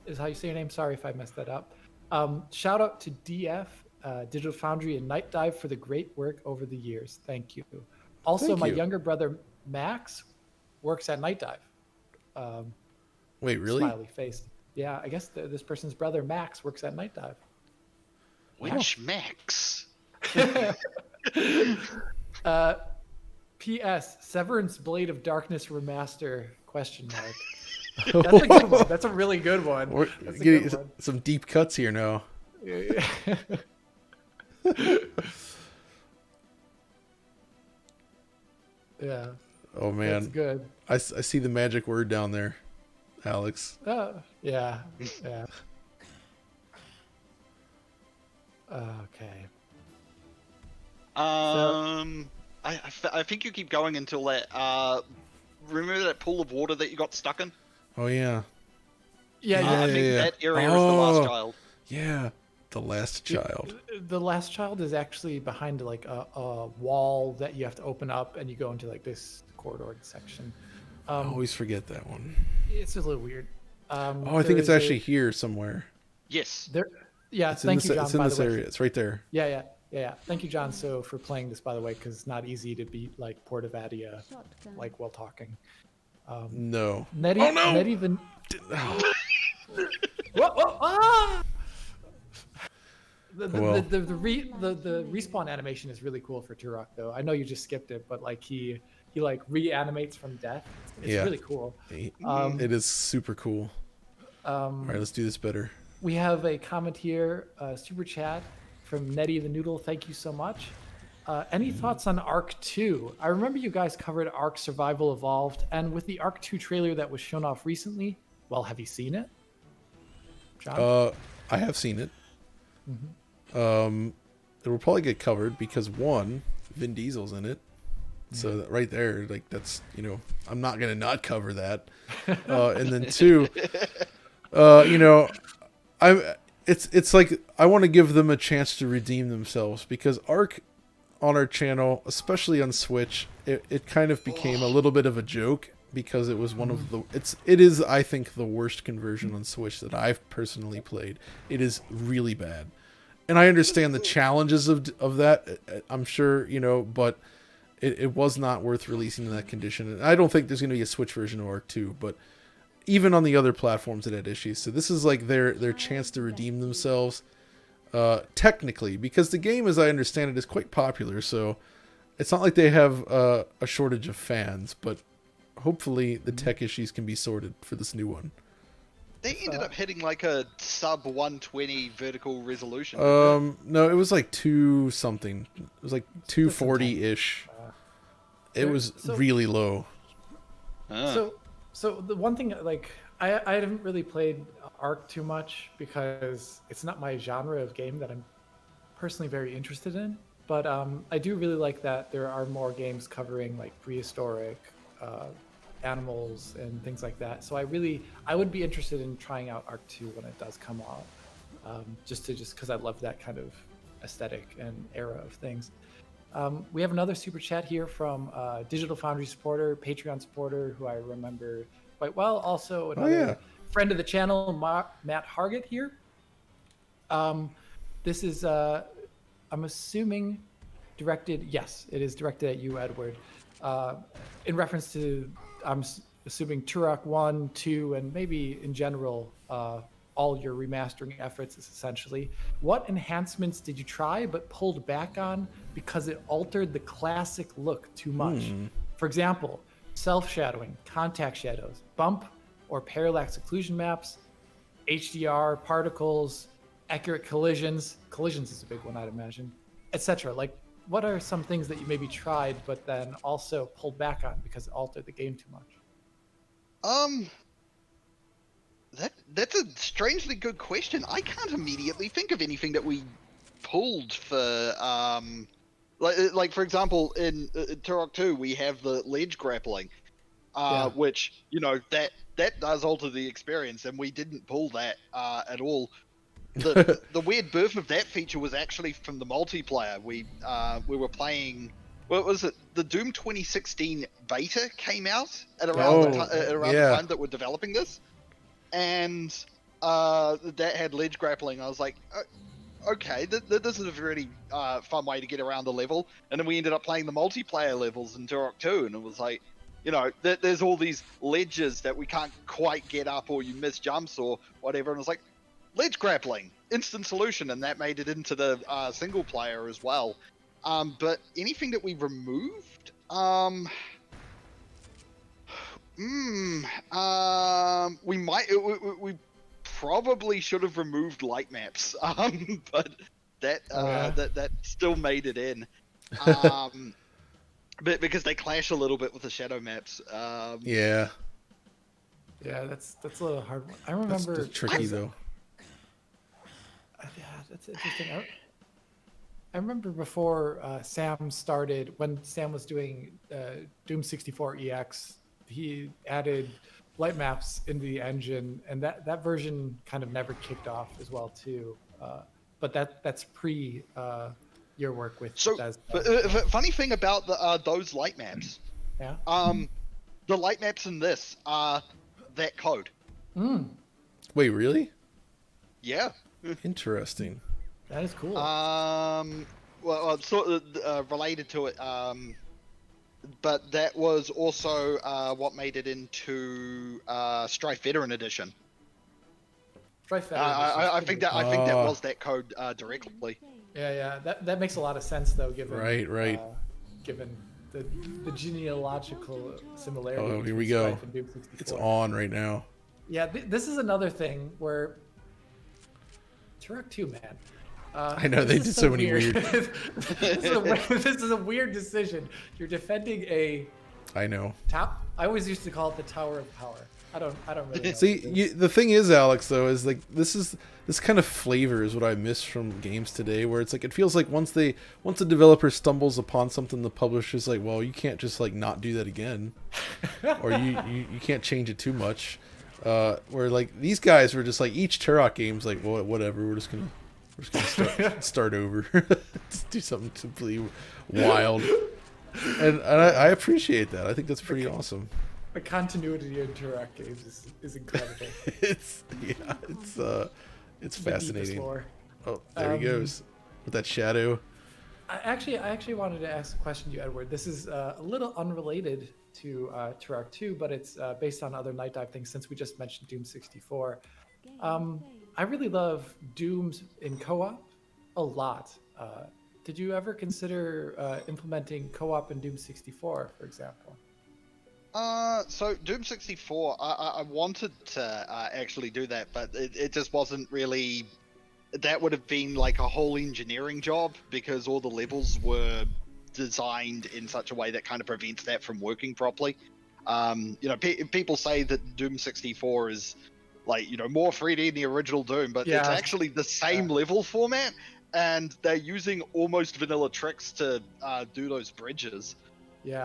is how you say your name. Sorry if I messed that up. Shout out to DF, Digital Foundry, and Night Dive for the great work over the years. Thank you. Also, Thank my you. younger brother Max works at Night Dive. Wait, really? Smiley face. Yeah, I guess this person's brother Max works at Night Dive. Which Max? P.S. Severance Blade of Darkness Remaster? ? That's a good one. That's a really good one. We're That's a getting good one. some deep cuts here now. Yeah, Oh that's man, good. I see the magic word down there, Alex. Yeah. Okay. I think you keep going until that. Remember that pool of water that you got stuck in? Oh yeah, Yeah, I think yeah. that area is the last Oh. child. yeah. The last child. The last child is actually behind like a wall that you have to open up, and you go into like this corridor section. I always forget that one. It's a little weird. Oh, I think it's actually here somewhere. Yes. there. Yeah, It's in thank this. you, John. It's in by this the way. area. It's right there. Yeah. Thank you, John. So for playing this, by the way, because it's not easy to beat like Portavadia, like while talking. No. Netty, Oh, no! Netty Van- Oh. Whoa, ah! The Well. the respawn animation is really cool for Turok, though. I know you just skipped it, but like he like reanimates from death. It's Yeah. really cool. It is super cool. All right, let's do this better. We have a comment here, super chat from Netty the Noodle. Thank you so much. Any thoughts on Arc 2? I remember you guys covered Arc Survival Evolved, and with the Arc 2 trailer that was shown off recently, well, have you seen it, John? I have seen it. It will probably get covered because one, Vin Diesel's in it. So that right there, like that's I'm not gonna not cover that. And then two, it's like I want to give them a chance to redeem themselves because Ark on our channel, especially on Switch, it kind of became a little bit of a joke because it was one of the it is I think the worst conversion on Switch that I've personally played. It is really bad. And I understand the challenges of that. I'm sure, but it was not worth releasing in that condition. And I don't think there's going to be a Switch version of Arc 2, but even on the other platforms it had issues. So this is like their chance to redeem themselves, technically, because the game, as I understand it, is quite popular. So it's not like they have a shortage of fans, but hopefully the tech issues can be sorted for this new one. They ended up hitting like a sub 120 vertical resolution. No, it was like 2 something. It was like 240-ish. It was really low. So the one thing, like, I haven't really played Ark too much because it's not my genre of game that I'm personally very interested in. But I do really like that there are more games covering like prehistoric animals and things like that. So I would be interested in trying out Ark 2 when it does come out, just because I love that kind of aesthetic and era of things. We have another super chat here from Digital Foundry supporter, Patreon supporter, who I remember quite well. Also another friend of the channel, Matt Hargett here. This is, I'm assuming, directed. Yes, it is directed at you, Edward. In reference to, I'm assuming Turok 1, 2, and maybe in general, all your remastering efforts essentially. What enhancements did you try but pulled back on because it altered the classic look too much? For example, self-shadowing, contact shadows, bump or parallax occlusion maps, HDR, particles, accurate collisions. Collisions is a big one, I'd imagine, etc. Like, what are some things that you maybe tried but then also pulled back on because it altered the game too much? That's a strangely good question. I can't immediately think of anything that we pulled for like for example in Turok 2 we have the ledge grappling, which that does alter the experience, and we didn't pull that at all. The weird birth of that feature was actually from the multiplayer. We were playing. What was it? The Doom 2016 beta came out at around the time that we're developing this, and that had ledge grappling. I was like, okay, this is a really fun way to get around the level. And then we ended up playing the multiplayer levels in Turok 2, and it was like, there's all these ledges that we can't quite get up, or you miss jumps or whatever. And it was like, ledge grappling, instant solution, and that made it into the single player as well. But anything that we removed, we probably should have removed light maps, but that still made it in, but because they clash a little bit with the shadow maps. Yeah, that's a little hard. I remember that's tricky though. Yeah, that's interesting. I remember before Sam started, when Sam was doing Doom 64 EX, he added light maps into the engine, and that version kind of never kicked off as well too. But that's pre your work with Bethesda. Funny thing about those light maps, yeah. The light maps in this are that code. Wait, really? Yeah. Interesting. That is cool. Well, sort of related to it. But that was also what made it into Strife Veteran Edition. Strife Veteran. I think that was that code directly. Yeah. That makes a lot of sense though, given right. Given the genealogical similarity. Oh, here we go. It's on right now. Yeah, this is another thing where Turok 2, man. I know they did so many weird. This is a weird decision. You're defending a. I know. I always used to call it the Tower of Power. I don't really know. See, the thing is, Alex, though, is like this kind of flavor is what I miss from games today, where it's like it feels like once a developer stumbles upon something, the publisher's like, well, you can't just like not do that again, or you can't change it too much. Where like these guys were just like each Turok game's like, well, whatever, we're just gonna start over. Just do something completely wild, and I appreciate that. I think that's pretty awesome. The continuity in Turok games is incredible. It's fascinating. Oh, there he goes with that shadow. I actually wanted to ask a question to you, Edward. This is a little unrelated to Turok 2, but it's based on other Night Dive things since we just mentioned Doom 64. I really love Dooms in co-op a lot. Did you ever consider implementing co-op in Doom 64, for example? So Doom 64, I wanted to actually do that, but it just wasn't really. That would have been like a whole engineering job because all the levels were designed in such a way that kind of prevents that from working properly. People say that Doom 64 is like, more 3D than the original Doom, but it's actually the same level format, and they're using almost vanilla tricks to do those bridges. Yeah.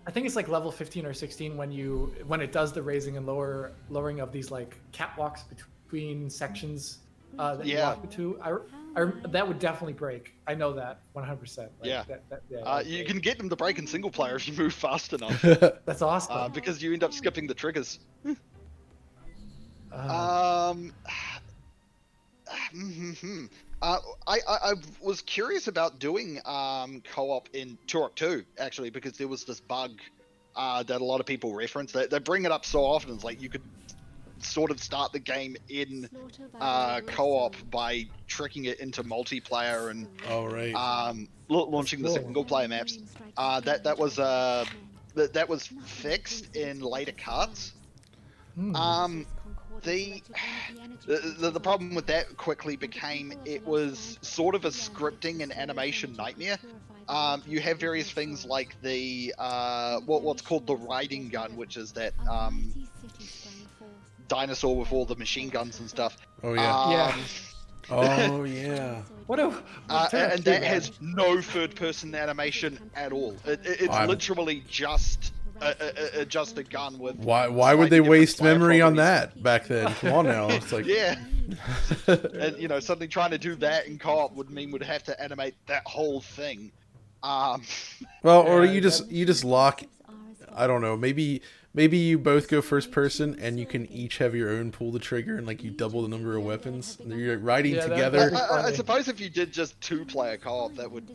I think it's like level 15 or 16 when it does the raising and lowering of these like catwalks between sections that you walk to. That would definitely break. I know that 100%. You can get them to break in single player if you move fast enough. That's awesome. Because you end up skipping the triggers. I was curious about doing co-op in Turok 2 actually, because there was this bug that a lot of people reference. They bring it up so often. It's like you could sort of start the game in co-op by tricking it into multiplayer and launching the single player maps. That was fixed in later carts. The problem with that quickly became it was sort of a scripting and animation nightmare. You have various things like the what's called the riding gun, which is that dinosaur with all the machine guns and stuff. Oh yeah. Yeah. Oh yeah. What a and that has no third-person animation at all. It's Wow. literally just a gun with. Why would slightly they different waste player memory on properties. that back then? Come on now. It's like Yeah, and suddenly trying to do that in co-op would mean we'd have to animate that whole thing. Well, or Yeah, you just lock. I don't know. Maybe you both go first person, and you can each have your own pull the trigger, and like you double the number of weapons. And you're riding Yeah, together. I suppose if you did just 2-player co-op, that would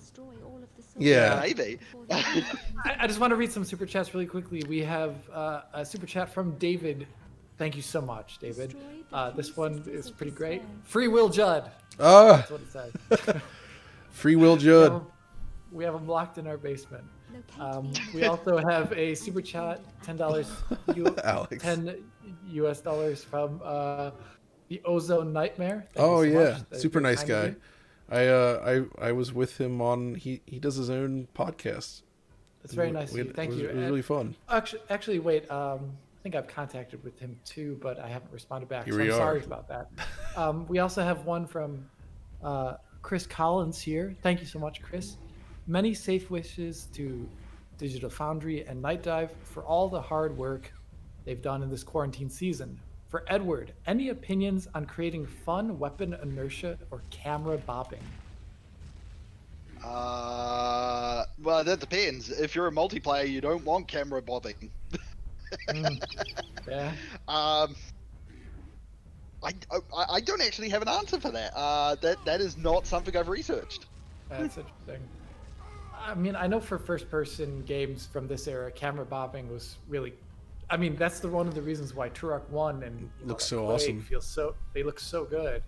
Yeah. maybe. I just want to read some super chats really quickly. We have a super chat from David. Thank you so much, David. This one is pretty great. Free Will Judd. Ah, That's what it says. Free Will Judd. We have him locked in our basement. We also have a super chat, $10, Alex. $10 US from the Ozone Nightmare. Thank Oh you so yeah, much. That's super very nice kind of guy. you. I was with him on he does his own podcast. That's very nice of you. Thank you. It was really fun. Actually, wait. I think I've contacted with him too, but I haven't responded back. Here So we I'm are. sorry about that. We also have one from Chris Collins here. Thank you so much, Chris. Many safe wishes to Digital Foundry and Night Dive for all the hard work they've done in this quarantine season. For Edward, any opinions on creating fun weapon inertia or camera bobbing? Well, that depends. If you're a multiplayer, you don't want camera bobbing. Yeah. I don't actually have an answer for that. That is not something I've researched. That's interesting. I mean, I know for first-person games from this era, camera bobbing was really. I mean, that's one of the reasons why Turok 1 and Looks so Plague awesome. They look so good.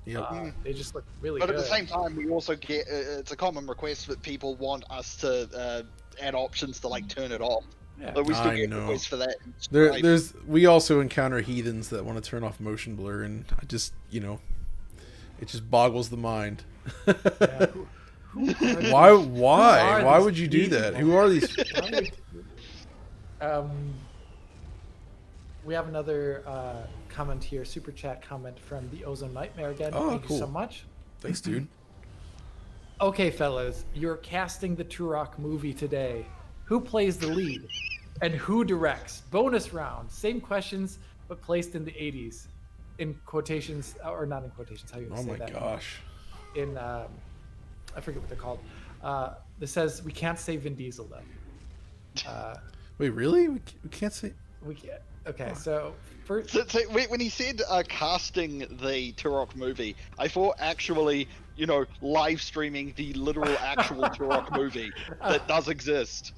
Yeah. They just look really But good. at the same time, we also get it's a common request that people want us to add options to like turn it off. Yeah. But we still I get know. requests for that. We also encounter heathens that want to turn off motion blur, and I just it just boggles the mind. Yeah. Why would you do that? Who are these? We have another comment here, super chat comment from the Ozone Nightmare again. Oh, Thank cool. you so much. Thanks, dude. Okay, fellas, you're casting the Turok movie today. Who plays the lead? And who directs? Bonus round. Same questions, but placed in the 80s. In quotations, or not in quotations, how you Oh say my that? gosh. In, I forget what they're called. This says, we can't say Vin Diesel, though. Wait, really? We can't say. We can't. Okay, so first, So when he said casting the Turok movie, I thought actually, live streaming the literal actual Turok movie that does exist.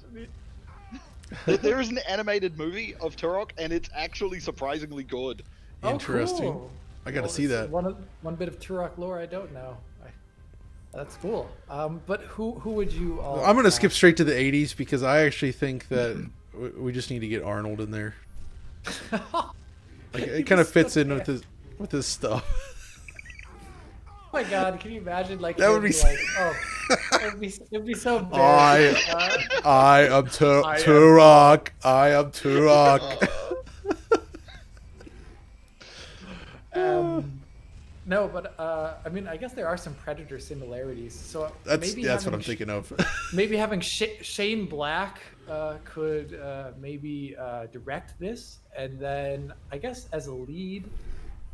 There is an animated movie of Turok, and it's actually surprisingly good. Interesting. Oh, cool. I gotta Well, see it's that. One bit of Turok lore I don't know. That's cool. But who would you all? I'm gonna skip straight to the 80s because I actually think that we just need to get Arnold in there. Like it kind of fits in with his stuff. Oh my god! Can you imagine? Like That him would be like, oh, it'd be so bad. I am Turok. I am Turok. No, but I mean, I guess there are some Predator similarities. So That's maybe what having I'm thinking of. maybe having Shane Black could maybe direct this, and then I guess as a lead,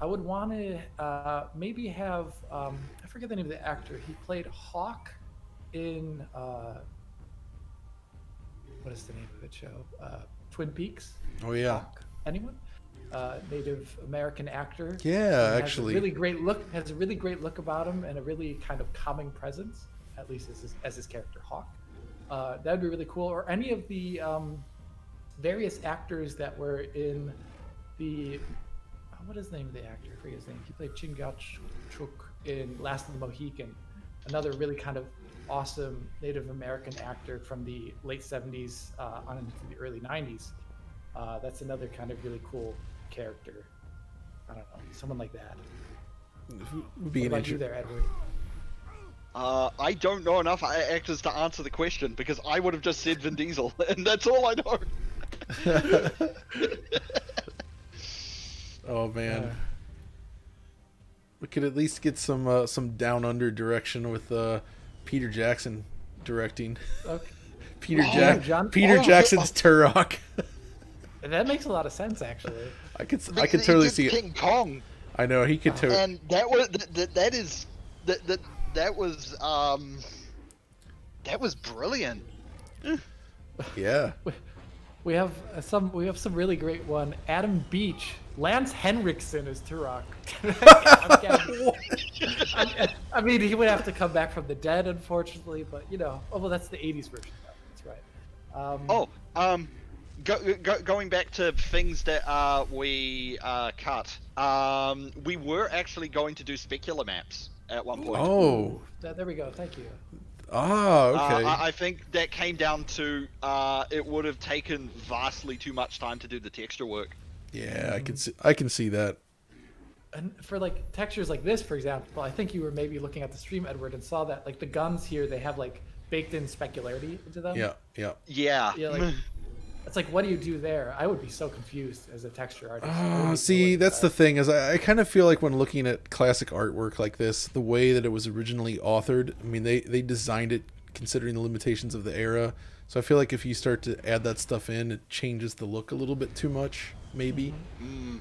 I would want to maybe have I forget the name of the actor. He played Hawk in what is the name of the show? Twin Peaks. Oh yeah. Hawk. Anyone? Native American actor. Yeah, Has actually. a really great look. Has a really great look about him and a really kind of calming presence, at least as his character Hawk. That would be really cool. Or any of the various actors that were in the what is the name of the actor? I forget his name. He played Chingachgook in Last of the Mohican, another really kind of awesome Native American actor from the late 70s on into the early 90s. That's another kind of really cool character. I don't know, someone like that. Would be What an about you there, Edward? I don't know enough actors to answer the question because I would have just said Vin Diesel, and that's all I know. Oh man, we could at least get some down under direction with Peter Jackson directing. Okay. Peter John- Jackson's Turok. That makes a lot of sense, actually. I could totally see it. King Kong, I know he could totally. and that was brilliant. Yeah. We have some really great one. Adam Beach, Lance Henriksen is Turok. I mean, he would have to come back from the dead, unfortunately, but oh well, that's the '80s version. That's right. Going back to things that we cut. We were actually going to do specular maps at one point. Oh. There we go. Thank you. Ah, okay. I think that came down to it would have taken vastly too much time to do the texture work. Yeah, I can see that. And for like textures like this, for example, I think you were maybe looking at the stream, Edward, and saw that like the guns here, they have like baked in specularity into them. Yeah, yeah. Yeah. Like, it's like, what do you do there? I would be so confused as a texture artist. See, that's the thing is I kind of feel like when looking at classic artwork like this, the way that it was originally authored, I mean, they designed it considering the limitations of the era. So I feel like if you start to add that stuff in, it changes the look a little bit too much, maybe. Mm-hmm.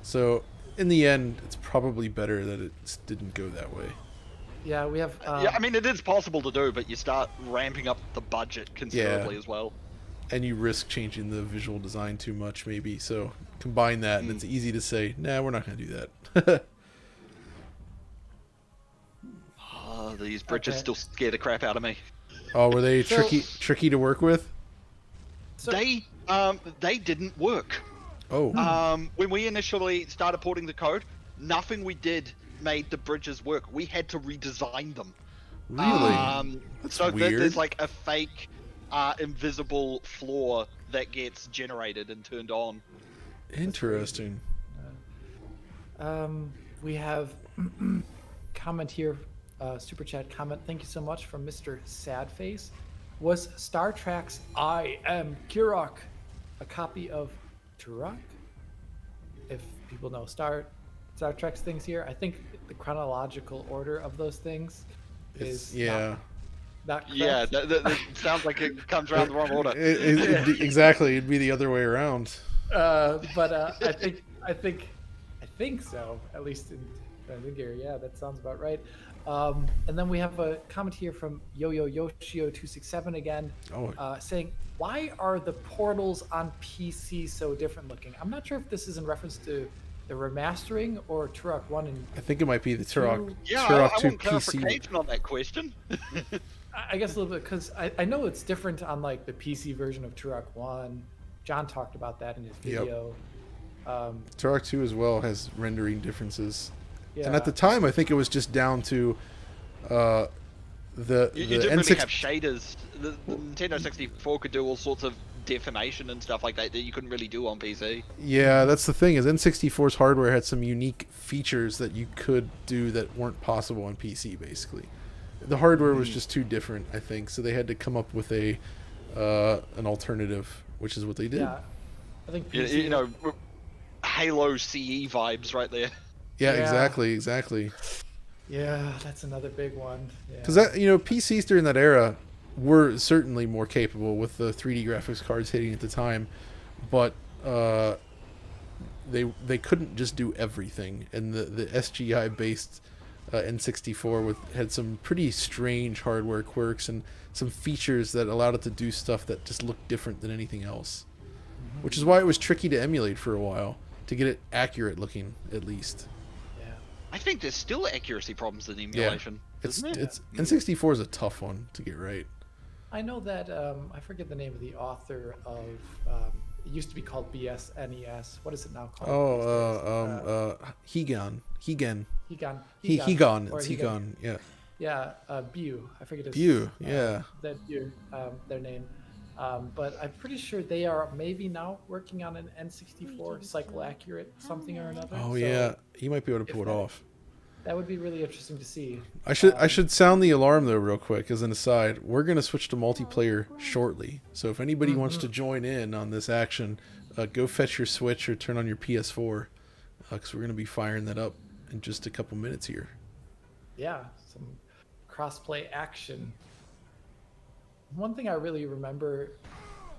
So in the end, it's probably better that it didn't go that way. Yeah, we have. Yeah, I mean, it is possible to do, but you start ramping up the budget considerably as well. And you risk changing the visual design too much, maybe. So combine that, and it's easy to say, nah, we're not going to do that. Oh, these bridges still scare the crap out of me. Oh, were they tricky to work with? So, They didn't work. Oh. When we initially started porting the code, nothing we did made the bridges work. We had to redesign them. Really? That's so weird. There's like a fake invisible floor that gets generated and turned on. Interesting. we have comment here, super chat comment. Thank you so much from Mr. Sadface. Was Star Trek's I Am Kirok a copy of Turok? If people know Star Trek's things here, I think the chronological order of those things is not correct. Yeah, that sounds like it comes around the wrong order. Exactly, it'd be the other way around. I think so. At least in here, yeah, that sounds about right. And then we have a comment here from Yo-Yo Yoshio 267 again, saying, "Why are the portals on PC so different looking?" I'm not sure if this is in reference to the remastering or Turok 1 and I think it might be the Turok. Yeah, Turok I 2 want clarification on that question. I guess a little bit, because I know it's different on like the PC version of Turok 1. John talked about that in his video. Turok 2 as well has rendering differences. Yeah. And at the time, I think it was just down to the You the didn't really N6. have shaders. The Nintendo 64 could do all sorts of definition and stuff like that that you couldn't really do on PC. Yeah, that's the thing is N64's hardware had some unique features that you could do that weren't possible on PC. Basically, the hardware was just too different, I think. So they had to come up with an alternative, which is what they did. Yeah, I think PC, You know, Halo CE vibes right there. Yeah, Yeah. exactly. Yeah, that's another big one. Because PCs during that era were certainly more capable with the 3D graphics cards hitting at the time, but they couldn't just do everything. And the SGI based N64 had some pretty strange hardware quirks and some features that allowed it to do stuff that just looked different than anything else, which is why it was tricky to emulate for a while to get it accurate looking at least. I think there's still accuracy problems in emulation. Isn't it? N64 is a tough one to get right. I know that I forget the name of the author of. It used to be called BSNES. What is it now called? Higan. Higan. It's Higan. Yeah. Yeah, Bew. I forget his. Bew. Yeah. That Bew, their name. But I'm pretty sure they are maybe now working on an N64 cycle accurate something or another. Oh So yeah, you might be able to if pull it that- off. that would be really interesting to see. I should sound the alarm though real quick as an aside. We're gonna switch to multiplayer shortly, so if anybody wants to join in on this action, go fetch your Switch or turn on your PS4, because we're gonna be firing that up in just a couple minutes here. Yeah, some crossplay action. One thing I really remember,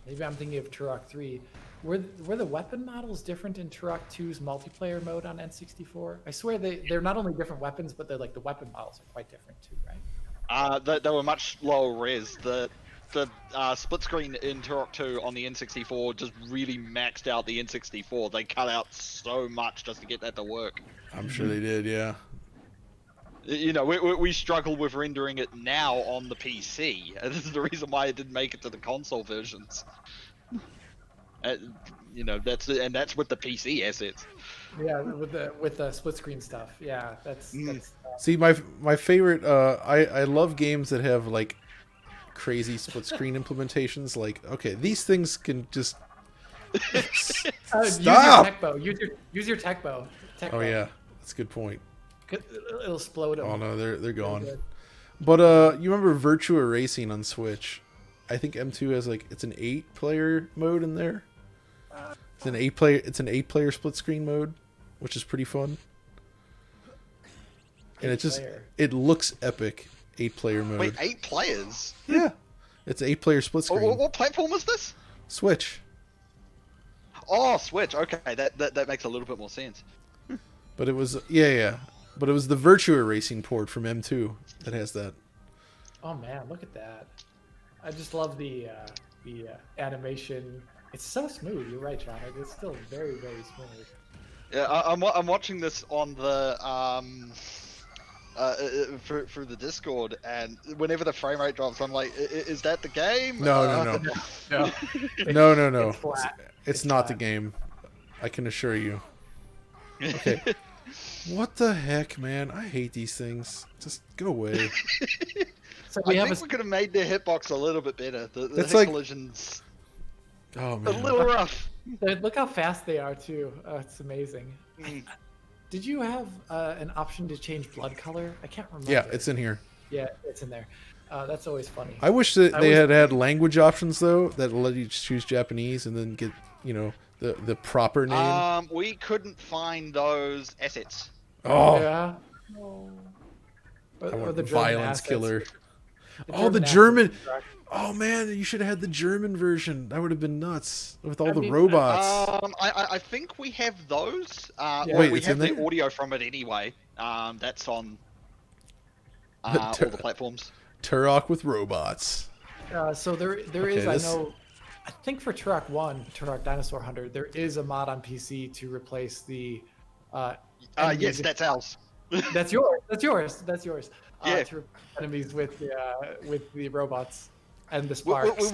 maybe I'm thinking of Turok III, were the weapon models different in Turok II's multiplayer mode on N64? I swear they're not only different weapons, but they're like the weapon models are quite different too, right? They were much lower res. The split screen in Turok 2 on the N64 just really maxed out the N64. They cut out so much just to get that to work. I'm sure they did, yeah. You know, we struggle with rendering it now on the PC. This is the reason why it didn't make it to the console versions. You know, that's with the PC assets. Yeah, with the split screen stuff. Yeah, that's See, my favorite. I love games that have like crazy split screen implementations. Like, okay, these things can just use your stop. tech bow. Use your tech bow. Oh yeah, that's a good point. It'll explode them. Oh no, they're gone. good. But you remember Virtua Racing on Switch? I think M2 has like it's an 8-player mode in there. It's an 8-player split screen mode, which is pretty fun. And it looks epic. 8-player mode. Wait, 8 players? Yeah, it's an 8-player split screen. What platform is this? Switch. Oh, Switch. Okay, that makes a little bit more sense. But it was but it was the Virtua Racing port from M2 that has that. Oh man, look at that! I just love the animation. It's so smooth. You're right, John. It's still very, very smooth. Yeah, I'm watching this on the through the Discord, and whenever the frame rate drops, I'm like, is that the game? No. No. No. It's flat. It's not the game. I can assure you. Okay. What the heck, man? I hate these things. Just go away. So I think we could have made their hitbox a little bit better. The That's hit like- collisions Oh a man. little rough. look how fast they are too. It's amazing. Mm. Did you have an option to change blood color? I can't remember. Yeah, it's in here. Yeah, it's in there. That's always funny. I wish that they was- had language options though that let you choose Japanese and then get the proper name. We couldn't find those assets. Oh, Yeah. I Or want the German violence assets. killer. The Oh, the assets German. are- Oh man, you should have had the German version. That would have been nuts with all I the mean, robots. I think we have those. Yeah. Well, Wait, we it's have in the there? audio from it anyway. That's on all Tur- the platforms. Turok with robots. So there Okay, is. this- I know. I think for Turok 1, Turok Dinosaur Hunter, there is a mod on PC to replace the. enemies- Yes, that's ours. That's yours. That's yours. That's yours. Yeah. To replace enemies with the robots and the sparks.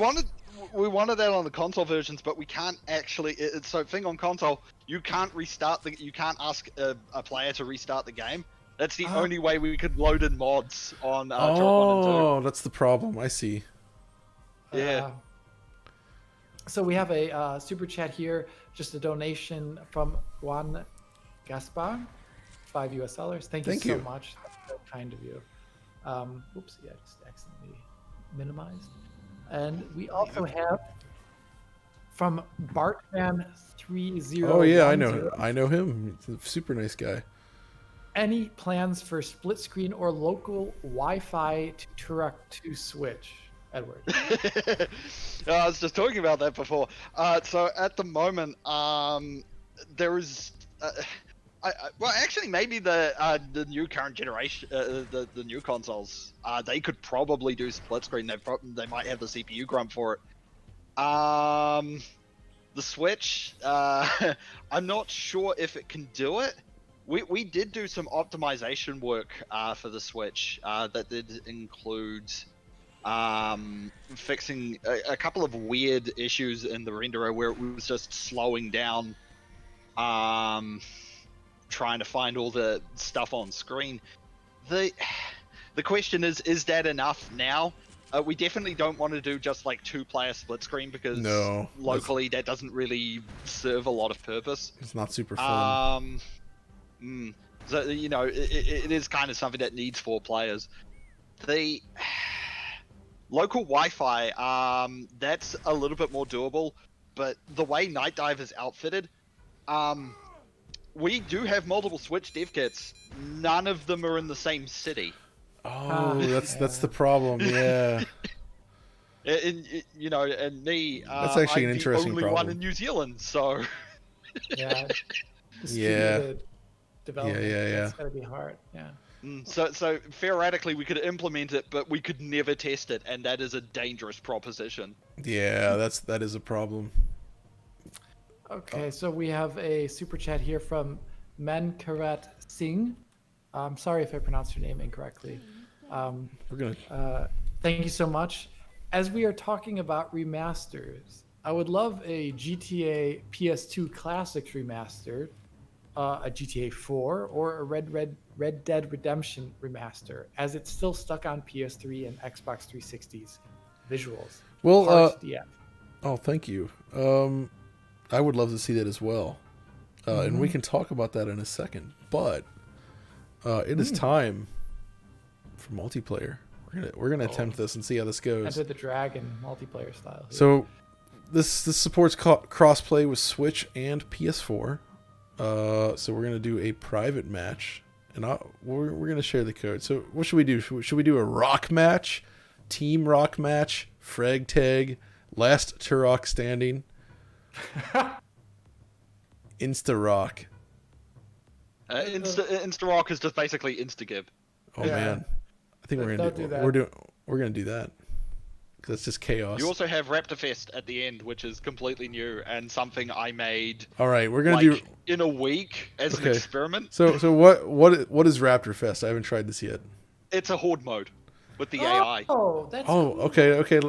We wanted that on the console versions, but we can't actually. So thing on console, you can't You can't ask a player to restart the game. That's the only way we could load in mods on Turok 1 and 2. Oh, that's the problem. I see. Yeah. So we have a super chat here, just a donation from Juan Gaspar, $5 US. Thank you so much. That's so kind of you. Oops, yeah, just accidentally minimized. And we also have from Bartman3010. Oh yeah, I know him. He's a super nice guy. Any plans for split screen or local Wi-Fi to Turok II Switch, Edward? I was just talking about that before. So at the moment, there is. Well, actually, maybe the new current generation, the new consoles, they could probably do split screen. They might have the CPU grump for it. The Switch, I'm not sure if it can do it. We did do some optimization work for the Switch that did include fixing a couple of weird issues in the renderer where it was just slowing down, trying to find all the stuff on screen. The question is that enough now? We definitely don't want to do just like 2-player split screen because No, locally that doesn't really serve a lot of purpose. it's not super fun. So you know, it is kind of something that needs 4 players. The local Wi-Fi, that's a little bit more doable, but the way Night Dive is outfitted, we do have multiple Switch dev kits. None of them are in the same city. Oh, that's the problem. Yeah. You know, and me, That's actually I'm an interesting the only one problem. in New Zealand, so Yeah. Yeah. Development. Yeah. That's gotta be hard. Yeah. so theoretically we could implement it, but we could never test it, and that is a dangerous proposition. Yeah, that is a problem. Okay, so we have a super chat here from Mankarat Singh. I'm sorry if I pronounced your name incorrectly. We're gonna. Thank you so much. As we are talking about remasters, I would love a GTA PS2 Classics remastered, a GTA 4, or a Red Dead Redemption remaster, as it's still stuck on PS3 and Xbox 360's visuals. Well, Parks DF. oh, thank you. I would love to see that as well, and we can talk about that in a second. But it is time for multiplayer. We're gonna attempt this and see how this goes. Enter the Dragon multiplayer style. Here. So this supports crossplay with Switch and PS4. So we're gonna do a private match, and we're gonna share the code. So what should we do? Should we do a rock match, team rock match, frag tag, last Turok standing, insta rock? Insta Rock is just basically Instagib. Oh Yeah. man, I think we're gonna do that. 'Cause that's just chaos. You also have Raptorfest at the end, which is completely new and something I made All right, we're gonna do. in a week as an experiment. So what is Raptor Fest? I haven't tried this yet. It's a horde mode with the AI. Oh, that's Oh, cool. okay.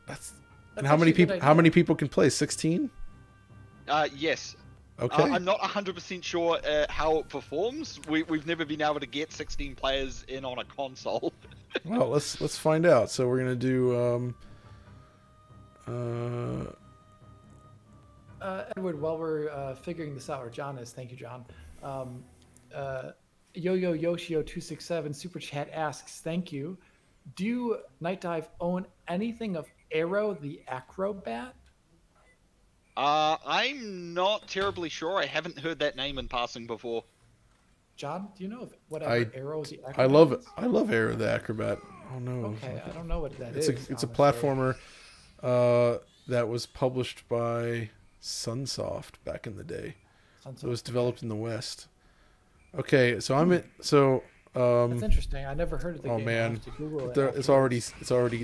That's and how many actually a good people? How idea. many people can play? 16. Yes. Okay. I'm not 100% sure how it performs. We've never been able to get 16 players in on a console. Well, let's find out. So we're gonna do. Edward, while we're figuring this out, or John is, thank you, John. Yo-Yo Yoshio 267 Super Chat asks, thank you. Do Night Dive own anything of Arrow the Acrobat? I'm not terribly sure. I haven't heard that name in passing before. John, do you know if whatever Arrow the Acrobat I love is? I love Air the Acrobat. Oh no. Okay, I don't know what that It's is. it's a honestly. platformer that was published by Sunsoft back in the day. Sounds It was like- developed in the West. Okay, so I'm in. So That's interesting. I never heard of the oh game. I'll man, have to Google it they're afterwards.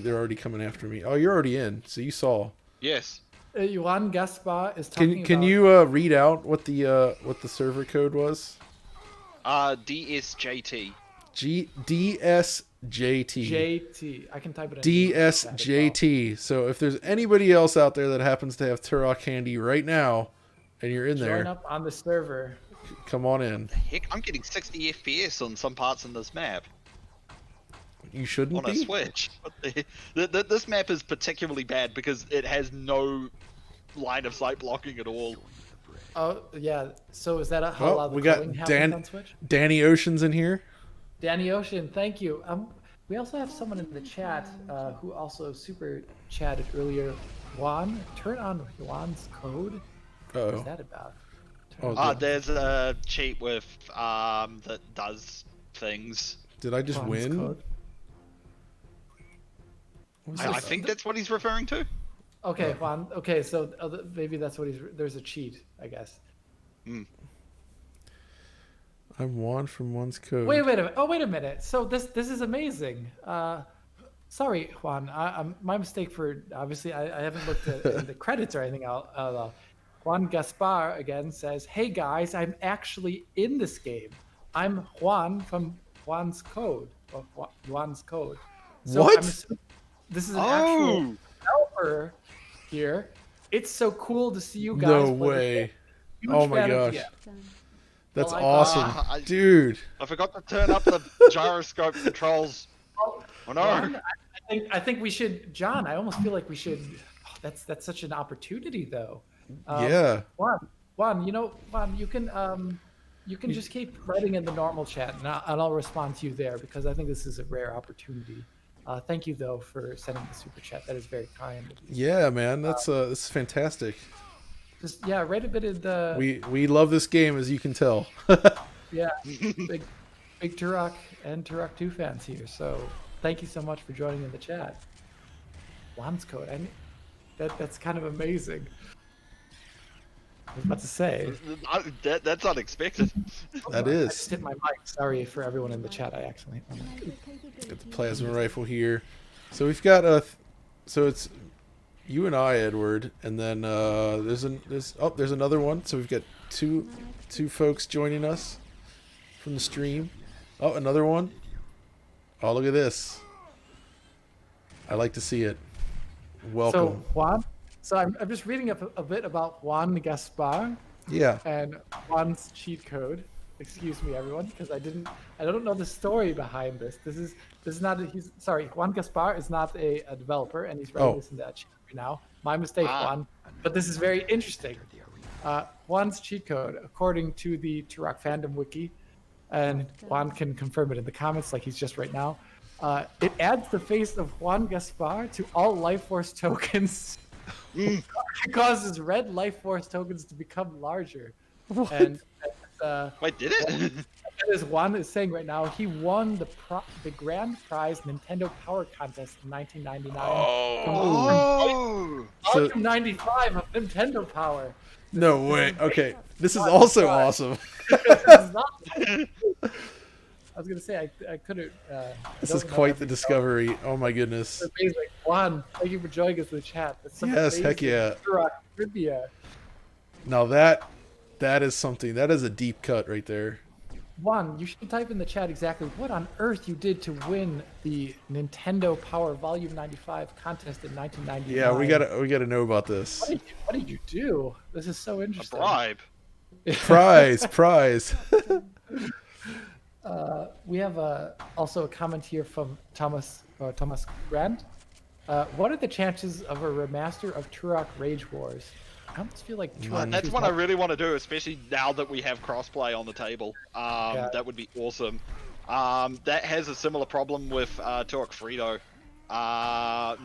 they're already coming after me. Oh, you're already in. So you saw. Yes. Juan Gaspar is talking Can about... you read out what the server code was? DSJT. DSJT. JT. I can type it in. DSJT. So if there's anybody else out there that happens to have Turok handy right now, and you're in Join there, up on the server. come on in. Heck, I'm getting 60 FPS on some parts in this map You shouldn't on a be. Switch. This map is particularly bad because it has no line of sight blocking at all. Oh yeah. So is that how a Oh, lot of the we got culling happens on Switch? Danny Ocean's in here. Danny Ocean, thank you. We also have someone in the chat who also super chatted earlier. Juan, turn on Juan's code. What Uh-oh. is that about? There's a cheat with that does things. Did I just Juan's win? code. What was I this? think that's what he's referring to. Okay, Juan. Okay, so maybe that's what he's. There's a cheat, I guess. I'm Juan from One's Code. Wait a minute. Oh, wait a minute. So this is amazing. Sorry, Juan. My mistake for obviously I haven't looked at the credits or anything else. Juan Gaspar again says, "Hey guys, I'm actually in this game. I'm Juan from Juan's Code. Juan's Code." So What? I'm assuming this is an actual developer here. It's so cool to see you guys. No play way. this game. Huge Oh my fan of gosh. the- That's Well, awesome, dude. I forgot to turn up the gyroscope controls. Oh no! Juan, I think we should, John. I almost feel like we should. Oh, that's such an opportunity, though. Yeah. Juan, Juan, you can just keep writing in the normal chat, and I'll respond to you there because I think this is a rare opportunity. Thank you though for sending the super chat. That is very kind of you. Yeah, man. That's fantastic. Just write a bit of the We love this game, as you can tell. yeah, big Turok and Turok 2 fans here. So thank you so much for joining in the chat. Juan's code. That's kind of amazing. I was about to say. That's unexpected. That I is. just hit my mic. Sorry for everyone in the chat. I accidentally hit my mic. Got the plasma rifle here. So we've got a. So it's you and I, Edward, and then there's another one. So we've got two folks joining us from the stream. Oh, another one. Oh, look at this. I like to see it. Welcome. So Juan. So I'm just reading up a bit about Juan Gaspar Yeah. and Juan's cheat code. Excuse me, everyone, because I don't know the story behind this. This is not. Juan Gaspar is not a developer, and he's writing this in that chat right now. My mistake, Juan. But this is very interesting. Juan's cheat code, according to the Turok fandom wiki, and Juan can confirm it in the comments, like he's just right now. It adds the face of Juan Gaspar to all life force tokens. It causes red life force tokens to become larger. What? Wait, did it? That is Juan is saying right now. He won the grand prize Nintendo Power Contest in 1999. Oh. So 95 of Nintendo Power. No way. Okay. This is also awesome. I was gonna say I couldn't. This is quite the discovery. Oh my goodness. It's amazing. Juan, thank you for joining us in the chat. That's some Yes, heck yeah. Turok trivia. Now that is something. That is a deep cut right there. Juan, you should type in the chat exactly what on earth you did to win the Nintendo Power Volume 95 contest in 1999. Yeah, we gotta know about this. What did you do? This is so A interesting. bribe. Prize. We have also a comment here from Thomas Grant. What are the chances of a remaster of Turok Rage Wars? I almost feel like Turok That's 2's what I not- really want to do, especially now that we have crossplay on the table. Yeah. That would be awesome. That has a similar problem with Turok III though.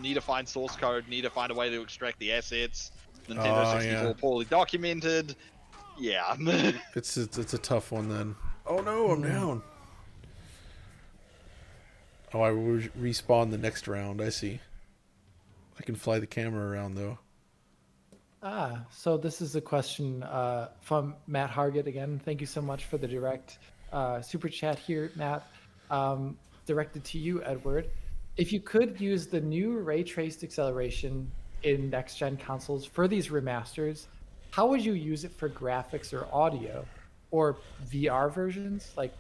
Need to find source code, need to find a way to extract the assets. Nintendo 64 poorly documented. Yeah. It's a tough one then. Oh no, I'm down. Oh, I will respawn the next round. I see. I can fly the camera around though. So this is a question from Matt Hargett again. Thank you so much for the direct super chat here, Matt. Directed to you, Edward. If you could use the new ray traced acceleration in next gen consoles for these remasters, how would you use it for graphics or audio or VR versions? Like,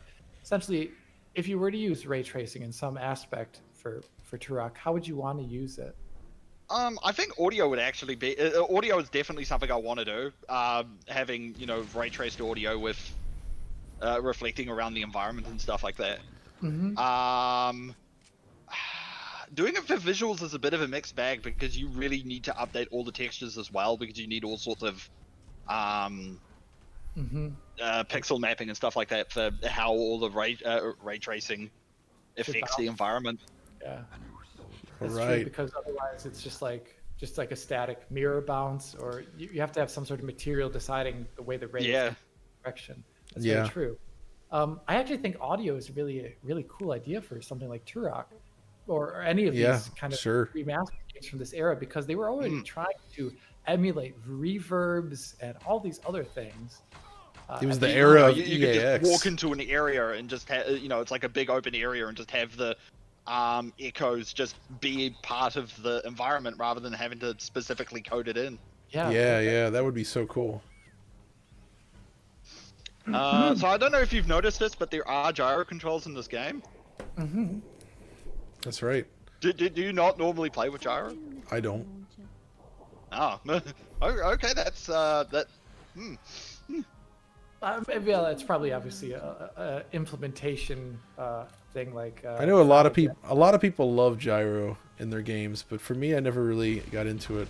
essentially, if you were to use ray tracing in some aspect for Turok, how would you want to use it? I think audio would actually be audio is definitely something I want to do. Having ray traced audio with reflecting around the environment and stuff like that. Mm-hmm. Doing it for visuals is a bit of a mixed bag because you really need to update all the textures as well because you need all sorts of pixel mapping and stuff like that for how all the ray tracing affects the environment. Yeah. That's Right. true, because otherwise it's just like a static mirror bounce, or you have to have some sort of material deciding the way the ray is direction. That's very true. I actually think audio is really a really cool idea for something like Turok or any of these kind of remastered games from this era, because they were already trying to emulate reverbs and all these other things. It was the era of you could EAX. just walk into an area and just have, it's like a big open area and just have the echoes just be part of the environment rather than having to specifically code it in. Yeah, that would be so cool. So I don't know if you've noticed this, but there are gyro controls in this game. Mm-hmm. That's right. Do you not normally play with gyro? I don't. Oh, okay, that's that. Maybe that's probably obviously a implementation thing. Like I know a lot of people love gyro in their games, but for me, I never really got into it.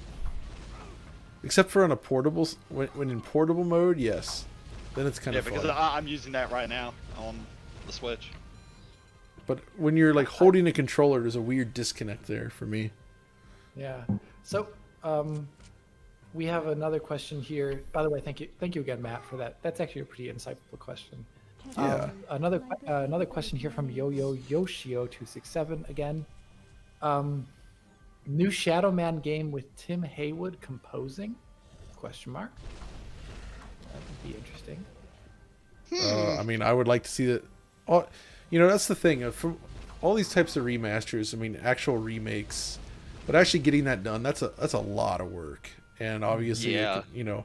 Except for on a portable, when in portable mode, yes, then it's kind of fun. because I'm using that right now on the Switch. But when you're like holding a controller, there's a weird disconnect there for me. Yeah. So we have another question here. By the way, thank you again, Matt, for that. That's actually a pretty insightful question. Yeah. Another question here from Yoshio267 again. New Shadow Man game with Tim Haywood composing? Question mark. That would be interesting. I mean, I would like to see that. Oh, you know, that's the thing. From all these types of remasters, I mean, actual remakes, but actually getting that done, that's a lot of work. And obviously, you know,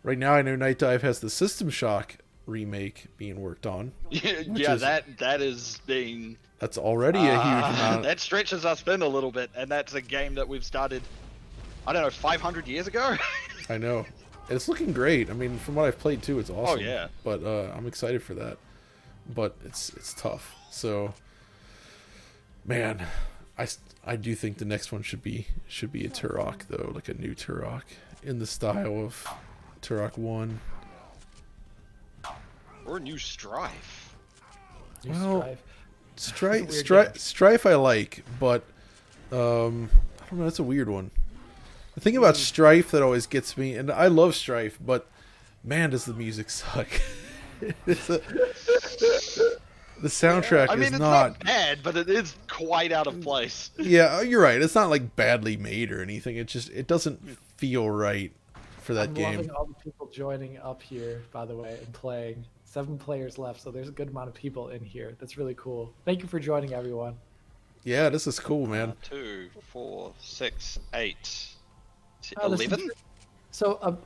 right now I know Night Dive has the System Shock remake being worked on. That is being. That's already a huge amount. That stretches us thin a little bit, and that's a game that we've started, I don't know, 500 years ago? I know. It's looking great. I mean, from what I've played too, it's awesome. Oh, yeah. But I'm excited for that. But it's tough. So, man, I do think the next one should be a Turok, though, like a new Turok in the style of Turok 1. Or a new Strife. Strife I like, but I don't know, that's a weird one. The thing about Strife that always gets me, and I love Strife, but man, does the music suck. The soundtrack it's is not bad, but it is quite out of place. Yeah, you're right. It's not like badly made or anything. It doesn't feel right for that game. I'm loving all the people joining up here, by the way, and playing. 7 players left, so there's a good amount of people in here. That's really cool. Thank you for joining, everyone. Yeah, this is cool, man. 2, 4, 6, 8, Oh, 11. So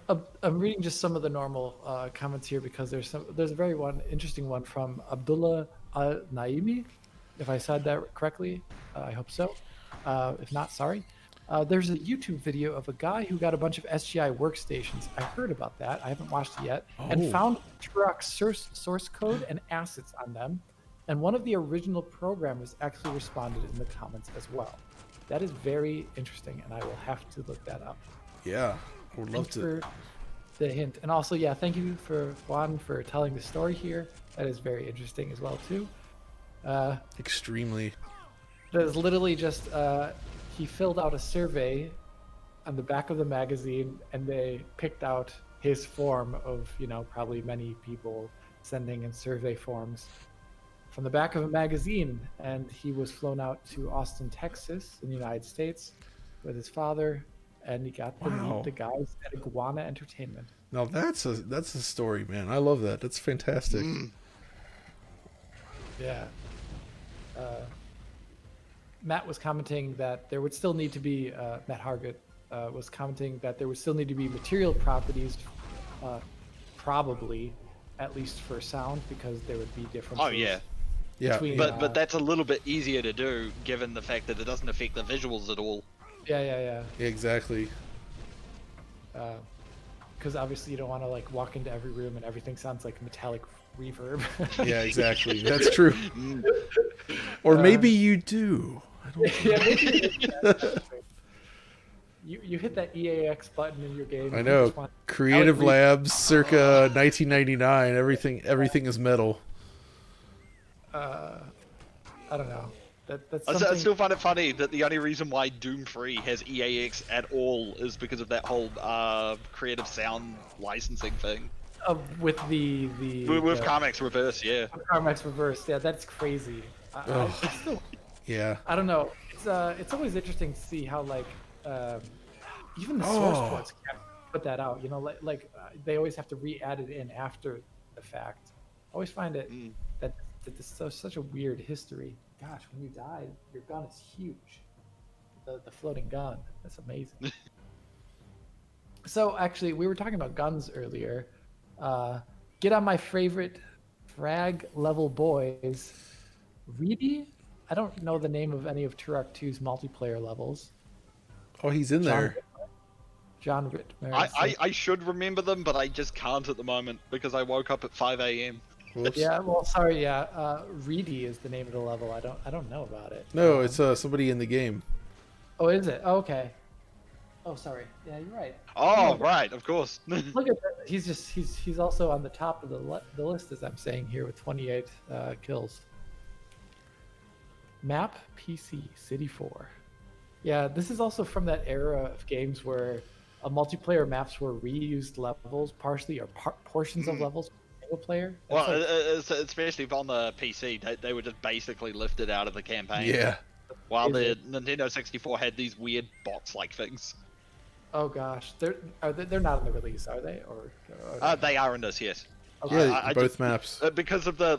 I'm reading just some of the normal comments here because there's a very interesting one from Abdullah Naimi, if I said that correctly. I hope so. If not, sorry. There's a YouTube video of a guy who got a bunch of SGI workstations. I heard about that. I haven't watched it yet. And found Turok's source code and assets on them. And one of the original programmers actually responded in the comments as well. That is very interesting, and I will have to look that up. Yeah, I would love to. For the hint. And also, yeah, thank you for Juan for telling the story here. That is very interesting as well, too. Extremely. That is literally just... he filled out a survey on the back of the magazine, and they picked out his form of, you know, probably many people sending in survey forms from the back of a magazine. And he was flown out to Austin, Texas in the United States with his father, and he got to meet the guys at Iguana Entertainment. Now that's a story, man. I love that. That's fantastic. Yeah. Matt was commenting that there would still need to be, Matt Hargett was commenting that there would still need to be material properties, probably, at least for sound, because there would be differences. Oh, yeah. Yeah. Between, But that's a little bit easier to do, given the fact that it doesn't affect the visuals at all. Yeah. Exactly. Because obviously you don't want to like walk into every room and everything sounds like metallic reverb. Yeah, exactly. That's true. Or maybe you do. I don't know. Yeah, maybe you hit that EAX button in your game. I know. Creative Labs, circa 1999. Everything is metal. I don't know. That's I something... still find it funny that the only reason why Doom 3 has EAX at all is because of that whole creative sound licensing thing. With the Carmax Reverse, yeah. Carmax Reverse, yeah, that's crazy. I still, Yeah. I don't know. It's always interesting to see how like even the source ports can't put that out. You know, like they always have to re-add it in after the fact. I always find it that this is such a weird history. Gosh, when you died, your gun is huge. The floating gun. That's amazing. So actually, we were talking about guns earlier. Get on my favorite frag level boys. Reedy? I don't know the name of any of Turok II's multiplayer levels. Oh, he's in there. John Rittmer. I should remember them, but I just can't at the moment because I woke up at 5 a.m. Whoops. Yeah, well, sorry. Yeah, Reedy is the name of the level. I don't know about it. No, it's somebody in the game. Oh, is it? Oh, okay. Oh, sorry. Yeah, you're right. Oh, No, right, of course. look at that. He's also on the top of the list, as I'm saying here, with 28 kills. Map PC City 4. Yeah, this is also from that era of games where multiplayer maps were reused levels, partially or portions of levels for single player. That's Well, like, especially on the PC, they were just basically lifted out of the campaign. Yeah. While Is the it? Nintendo 64 had these weird box-like things. oh gosh, they're not in the release, are they? Or They are in this, yes. okay. Yeah, I both just- maps. Because of the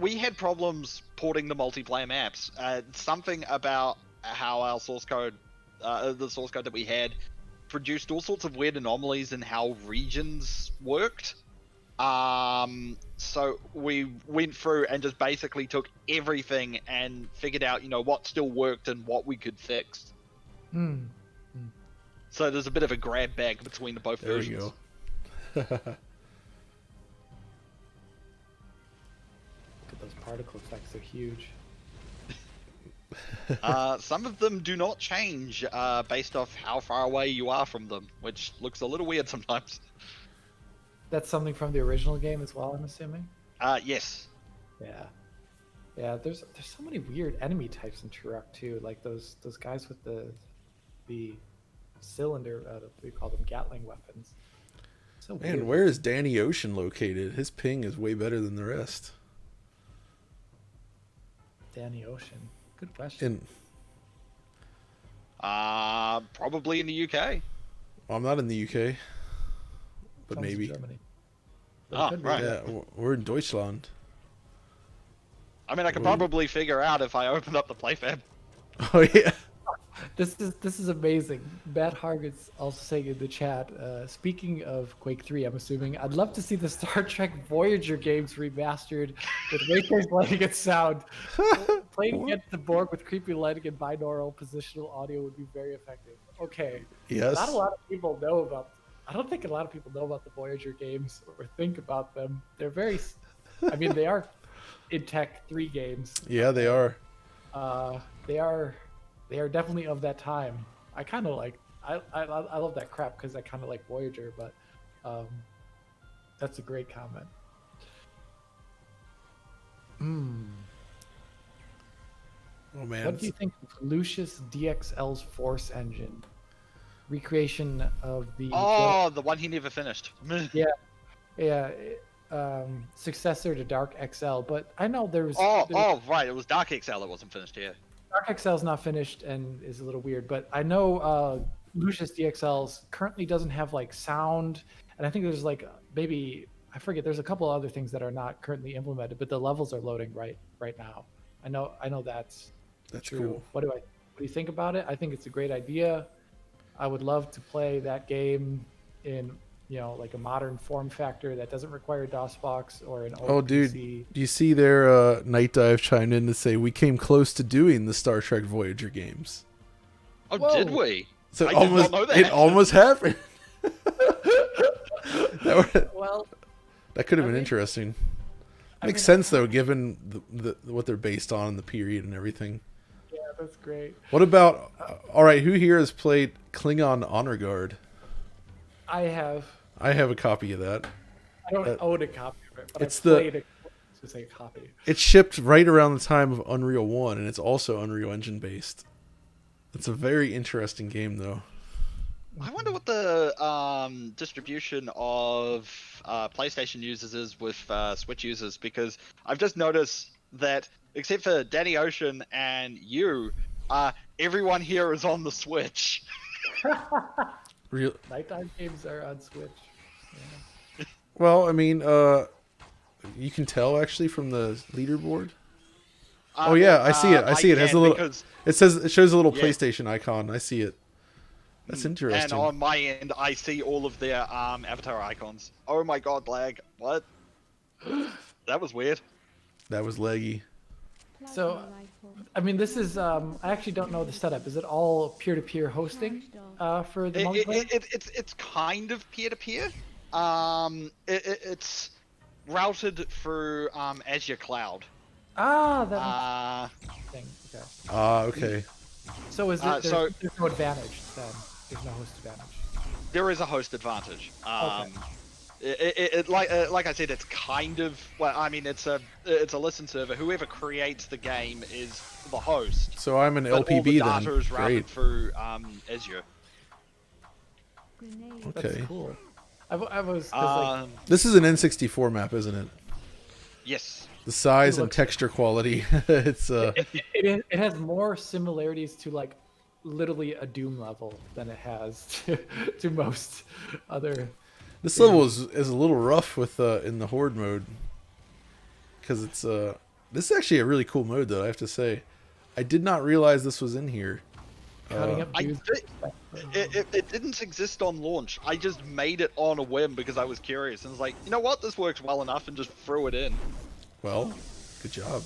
we had problems porting the multiplayer maps. Something about how our source code, the source code that we had, produced all sorts of weird anomalies in how regions worked. So we went through and just basically took everything and figured out, what still worked and what we could fix. Hmm. So there's a bit of a grab bag between the both There we versions. go. Look at those particle effects; they're huge. Some of them do not change based off how far away you are from them, which looks a little weird sometimes. That's something from the original game as well, I'm assuming. Yes. Yeah, yeah. There's so many weird enemy types in Turok too, like those guys with the cylinder. What do you call them? Gatling weapons. So Man, weird. where is Danny Ocean located? His ping is way better than the rest. Danny Ocean. Good question. Probably in the UK. I'm not in the UK, but Sounds maybe. Germany. Ah, It could be. right. Yeah, we're in Deutschland. I mean, I could Well, probably figure out if I open up the playfab. Oh yeah. This is amazing. Matt Hargit's also saying in the chat, speaking of Quake 3, I'm assuming, I'd love to see the Star Trek Voyager games remastered with ray traced lighting and sound. Playing against the Borg with creepy lighting and binaural positional audio would be very effective. Okay. Yes. Not a lot of people know about, I don't think a lot of people know about the Voyager games or think about them. They're very, I mean, they are in Tech 3 games. Yeah, they are. They are definitely of that time. I kind of like I love that crap because I kind of like Voyager, but that's a great comment. Oh man. What do you think of Lucius DXL's Force engine? Recreation of the Oh, the one he never finished. yeah successor to Dark XL, but I know there's Right. It was Dark XL that wasn't finished here. Dark XL is not finished and is a little weird, but I know Lucius DXL's currently doesn't have like sound, and I think there's like maybe I forget. There's a couple other things that are not currently implemented, but the levels are loading right now. I know that's true. cool. What do you think about it? I think it's a great idea. I would love to play that game in like a modern form factor that doesn't require DOSBox or an old Oh, dude, PC. do you see their Night Dive chimed in to say we came close to doing the Star Trek Voyager games? Oh, Whoa. did we? So I did not know that. it almost happened. Well, That could have I been mean- interesting. Makes mean, sense though, given the what they're based on and the period and everything. yeah, that's great. What about? All right, who here has played Klingon Honor Guard? I have. I have a copy of that. I don't own a copy of it, but it's I the- played it. To say a copy. It shipped right around the time of Unreal 1, and it's also Unreal Engine based. It's a very interesting game, though. I wonder what the distribution of PlayStation users is with Switch users, because I've just noticed that except for Danny Ocean and you, everyone here is on the Switch. Real. Nighttime games are on Switch. Yeah. Well, I mean, you can tell actually from the leaderboard. Oh yeah, I see it. I see it. It has a little. Because, It shows a little Yeah. PlayStation icon. I see it. That's and interesting. on my end, I see all of their avatar icons. Oh my god, lag. What? That was weird. That was leggy. So, I mean, this is. I actually don't know the setup. Is it all peer-to-peer hosting for the multiplayer? It's kind of peer-to-peer. It's routed through Azure Cloud. Ah, that Uh, thing. Okay. Okay. So is it? so There's no advantage then. There's no host advantage. there is a host advantage. Okay. Like I said, it's kind of, well, I mean, it's a listen server. Whoever creates the game is the host. So I'm an But all the LPB data then. is routed Great. through Azure. That's Okay. cool. I was 'cause, like, This is an N64 map, isn't it? Yes. The size It and looks- texture quality. It's it has more similarities to like literally a Doom level than it has to most other. this level is a little rough with in the horde mode because it's this is actually a really cool mode though, I have to say. I did not realize this was in here. Cutting up I dudes. it didn't exist on launch. I just made it on a whim because I was curious and was like, you know what, this works well enough, and just threw it in. Well, good job.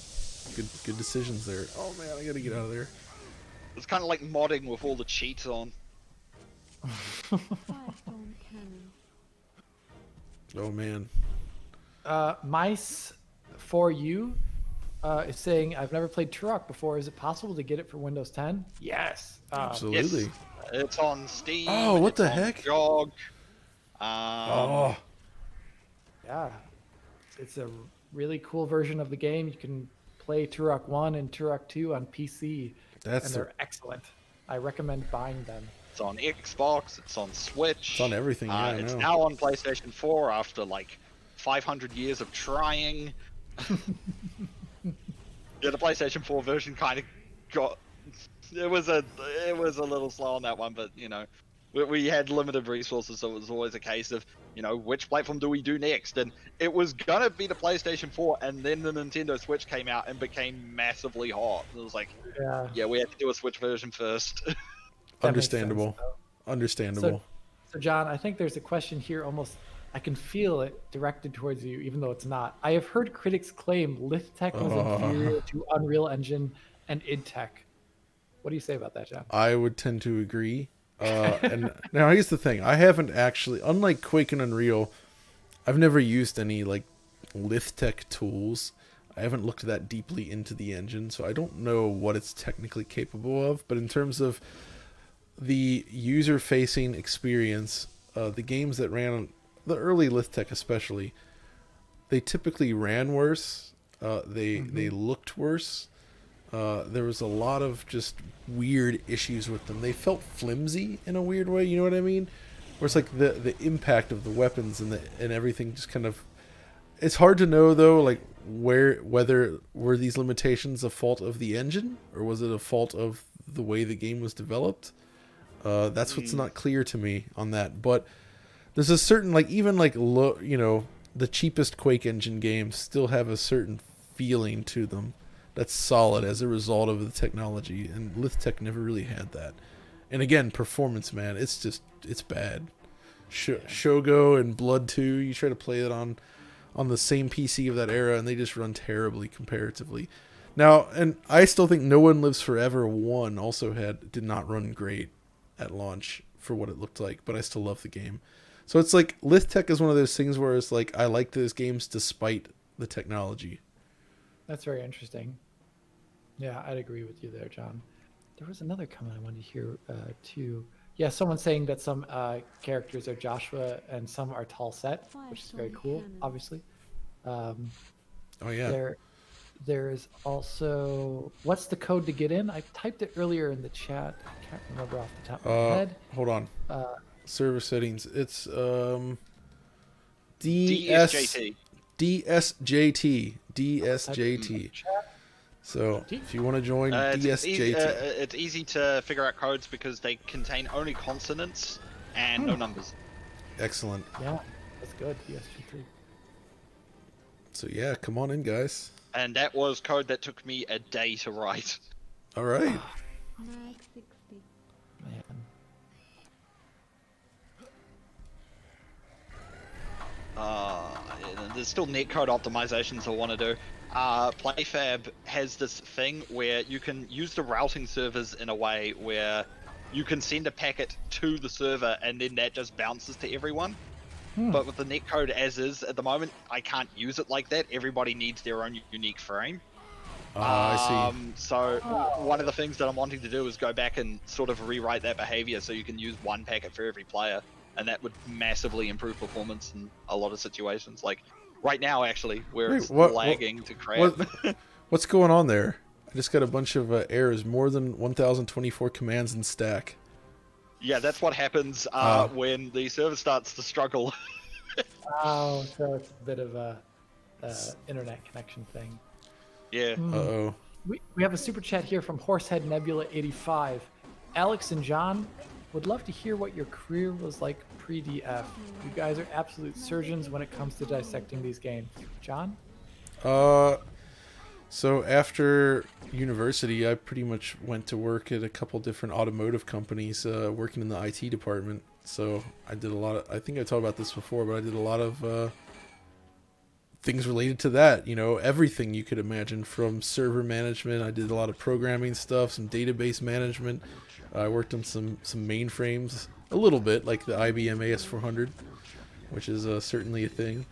Good decisions there. Oh man, I gotta get out of there. It's kind of like modding with all the cheats on. Firestorm cannon. Oh man. Mice for you is saying, I've never played Turok before. Is it possible to get it for Windows 10? Yes. Absolutely. Yes, it's on Steam. Oh, what it's the on heck? GOG. Oh, Yeah. It's a really cool version of the game. You can play Turok 1 and Turok 2 on PC, that's and they're excellent. I recommend buying them. It's on Xbox. It's on Switch. it's on everything. Yeah, I it's know. now on PlayStation 4 after like 500 years of trying. Yeah, the PlayStation 4 version kind of got. It was a little slow on that one, but you know, we had limited resources, so it was always a case of, you know, which platform do we do next? And it was gonna be the PlayStation 4, and then the Nintendo Switch came out and became massively hot. It was like, Yeah. yeah, we had to do a Switch version first. That makes sense, Understandable. though. Understandable. So, John, I think there's a question here almost, I can feel it directed towards you, even though it's not. I have heard critics claim Lithtech was inferior to Unreal Engine and IdTech. What do you say about that, John? I would tend to agree. And now here's the thing: I haven't actually, unlike Quake and Unreal, I've never used any like Lithtech tools. I haven't looked that deeply into the engine, so I don't know what it's technically capable of. But in terms of the user-facing experience, the games that ran on the early Lithtech, especially, they typically ran worse. They looked worse. There was a lot of just weird issues with them. They felt flimsy in a weird way. You know what I mean? Where it's like the impact of the weapons and everything just kind of. It's hard to know though, like whether were these limitations a fault of the engine or was it a fault of the way the game was developed. That's what's not clear to me on that. But there's a certain even the cheapest Quake engine games still have a certain feeling to them that's solid as a result of the technology, and Lithtech never really had that. And again, performance, man, it's bad. Shogo and Blood 2, you try to play it on the same PC of that era, and they just run terribly comparatively. Now, and I still think No One Lives Forever 1 also did not run great at launch for what it looked like, but I still love the game. So it's like Lithtech is one of those things where it's like I like those games despite the technology. That's very interesting. Yeah, I'd agree with you there, John. There was another comment I wanted to hear too. Yeah, someone's saying that some characters are Joshua and some are Tall Set, which is very cool, obviously. Oh yeah. There's also, what's the code to get in? I typed it earlier in the chat. I can't remember off the top of my head. Hold on. Server settings. It's DSJT. DSJT. So if you want to join DSJT, it's easy to figure out codes because they contain only consonants and no numbers. excellent. Yeah, that's good. DSG3. So yeah, come on in, guys. And that was code that took me a day to write. All right. Mag 60. Man. There's still netcode optimizations I want to do. PlayFab has this thing where you can use the routing servers in a way where you can send a packet to the server and then that just bounces to everyone. But with the netcode as is at the moment, I can't use it like that. Everybody needs their own unique frame. I So one of the things that I'm wanting to do is go back and sort of rewrite that behavior so you can use one packet for every player, and that would massively improve performance in a lot of situations. Like right now, actually, where Wait, it's what- lagging to crap. see. What's going on there? I just got a bunch of errors. More than 1,024 commands in stack. Yeah, that's what happens when the server starts to struggle. Oh, so it's a bit of a internet connection thing. Yeah. Uh-oh. We have a super chat here from Horsehead Nebula 85. Alex and John would love to hear what your career was like pre-DF. You guys are absolute surgeons when it comes to dissecting these games. John? So after university, I pretty much went to work at a couple different automotive companies, working in the IT department. So I did a lot of, I think I talked about this before, but I did a lot of things related to that. You know, everything you could imagine, from server management. I did a lot of programming stuff, some database management. I worked on some mainframes a little bit, like the IBM AS400, which is certainly a thing.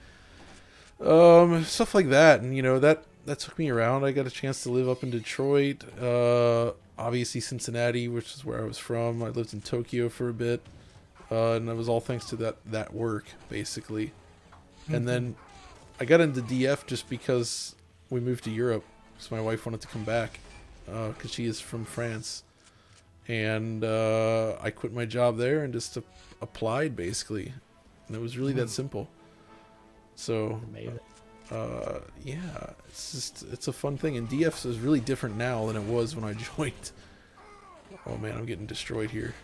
Stuff like that, and you know that took me around. I got a chance to live up in Detroit, obviously Cincinnati, which is where I was from. I lived in Tokyo for a bit, and that was all thanks to that work, basically. And then I got into DF just because we moved to Europe, because my wife wanted to come back, because she is from France. And I quit my job there and just applied, basically. And it was really that simple. So, yeah, it's a fun thing. And DF is really different now than it was when I joined. Oh man, I'm getting destroyed here.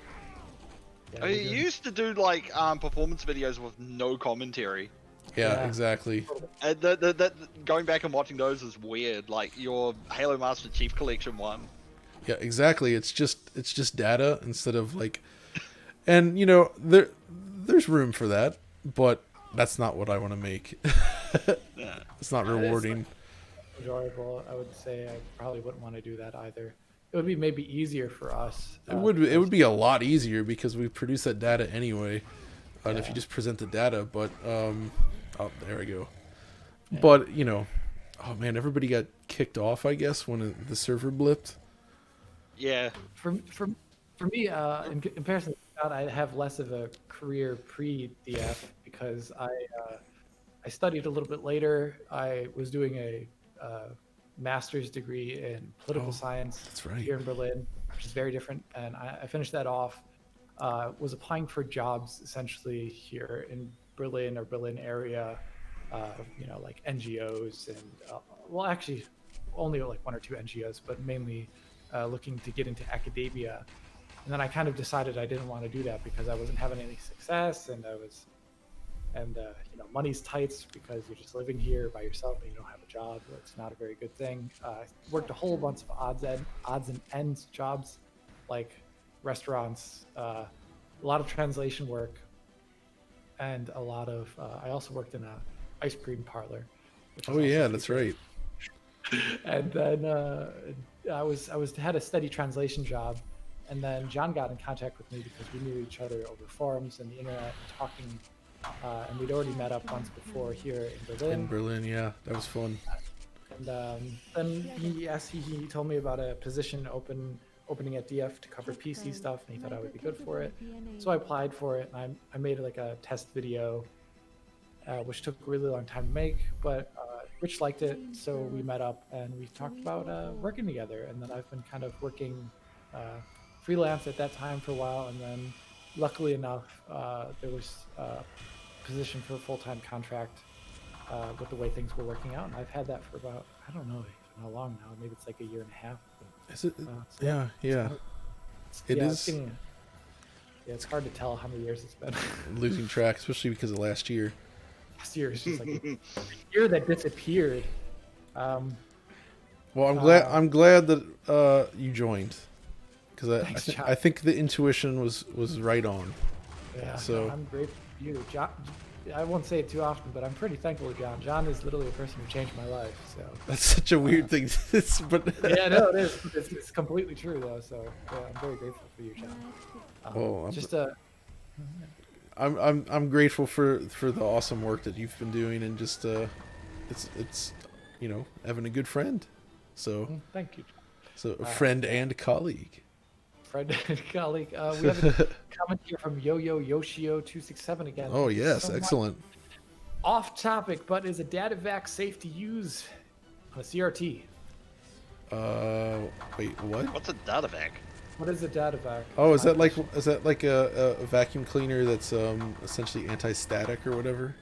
Yeah, I mean, you used to do like performance videos with no commentary. Yeah, Yeah. exactly. And going back and watching those is weird. Like your Halo Master Chief Collection one. Yeah, exactly. It's just data instead of like, and you know there's room for that, but that's not what I want to make. Yeah. It's not rewarding. enjoyable. I would say I probably wouldn't want to do that either. It would be maybe easier for us. It would be a lot easier because we produce that data anyway, and if you Yeah. just present the data. But oh, there we go. But you know, oh man, everybody got kicked off, I guess, when the server blipped. Yeah. For me, in comparison to Scott, I have less of a career pre-DF because I studied a little bit later. I was doing a master's degree in political science that's right. here in Berlin, which is very different. And I finished that off. Was applying for jobs essentially here in Berlin or Berlin area, you know, like NGOs and well, actually, only like one or two NGOs, but mainly looking to get into academia. And then I kind of decided I didn't want to do that because I wasn't having any success, and you know, money's tight because you're just living here by yourself and you don't have a job. It's not a very good thing. I worked a whole bunch of odds and ends jobs, like restaurants, a lot of translation work, and a lot of. I also worked in a ice cream parlor. which was Oh also yeah, pretty that's good. right. And then I had a steady translation job, and then John got in contact with me because we knew each other over forums and the internet and talking, and we'd already met up once before here in Berlin. In Berlin, yeah, that was fun. And then he told me about a position opening at DF to cover PC stuff, and he thought I would be good for it. So I applied for it, and I made like a test video, which took a really long time to make, but Rich liked it, so we met up and we talked about working together. And then I've been kind of working freelance at that time for a while, and then luckily enough, there was a position for a full-time contract with the way things were working out, and I've had that for about, I don't know how long now, maybe it's like a year and a half. But, Is it? so Yeah, yeah. It yeah, is it's hard to tell how many years it's been. losing track, especially because of last year. Last year is just like a year that disappeared. Well, I'm glad that you joined, because Thanks, John. I think the intuition was right on. Yeah, So- I'm grateful for you, John. I won't say it too often, but I'm pretty thankful to John. John is literally a person who changed my life. So That's such a weird thing. But yeah, no, it is. It's completely true though. So yeah, I'm very grateful for you, John. Oh, I'm grateful for the awesome work that you've been doing, and just it's having a good friend. So Thank you, a friend and colleague. friend and colleague. We have a comment here from Yo-Yo Yoshio 267 again. Oh Thank you yes, so much. excellent. Off topic, but is a data-vac safe to use on a CRT? Wait, what? What's a data-vac? What is a data-vac? Oh, is that like a vacuum cleaner that's essentially anti-static or whatever?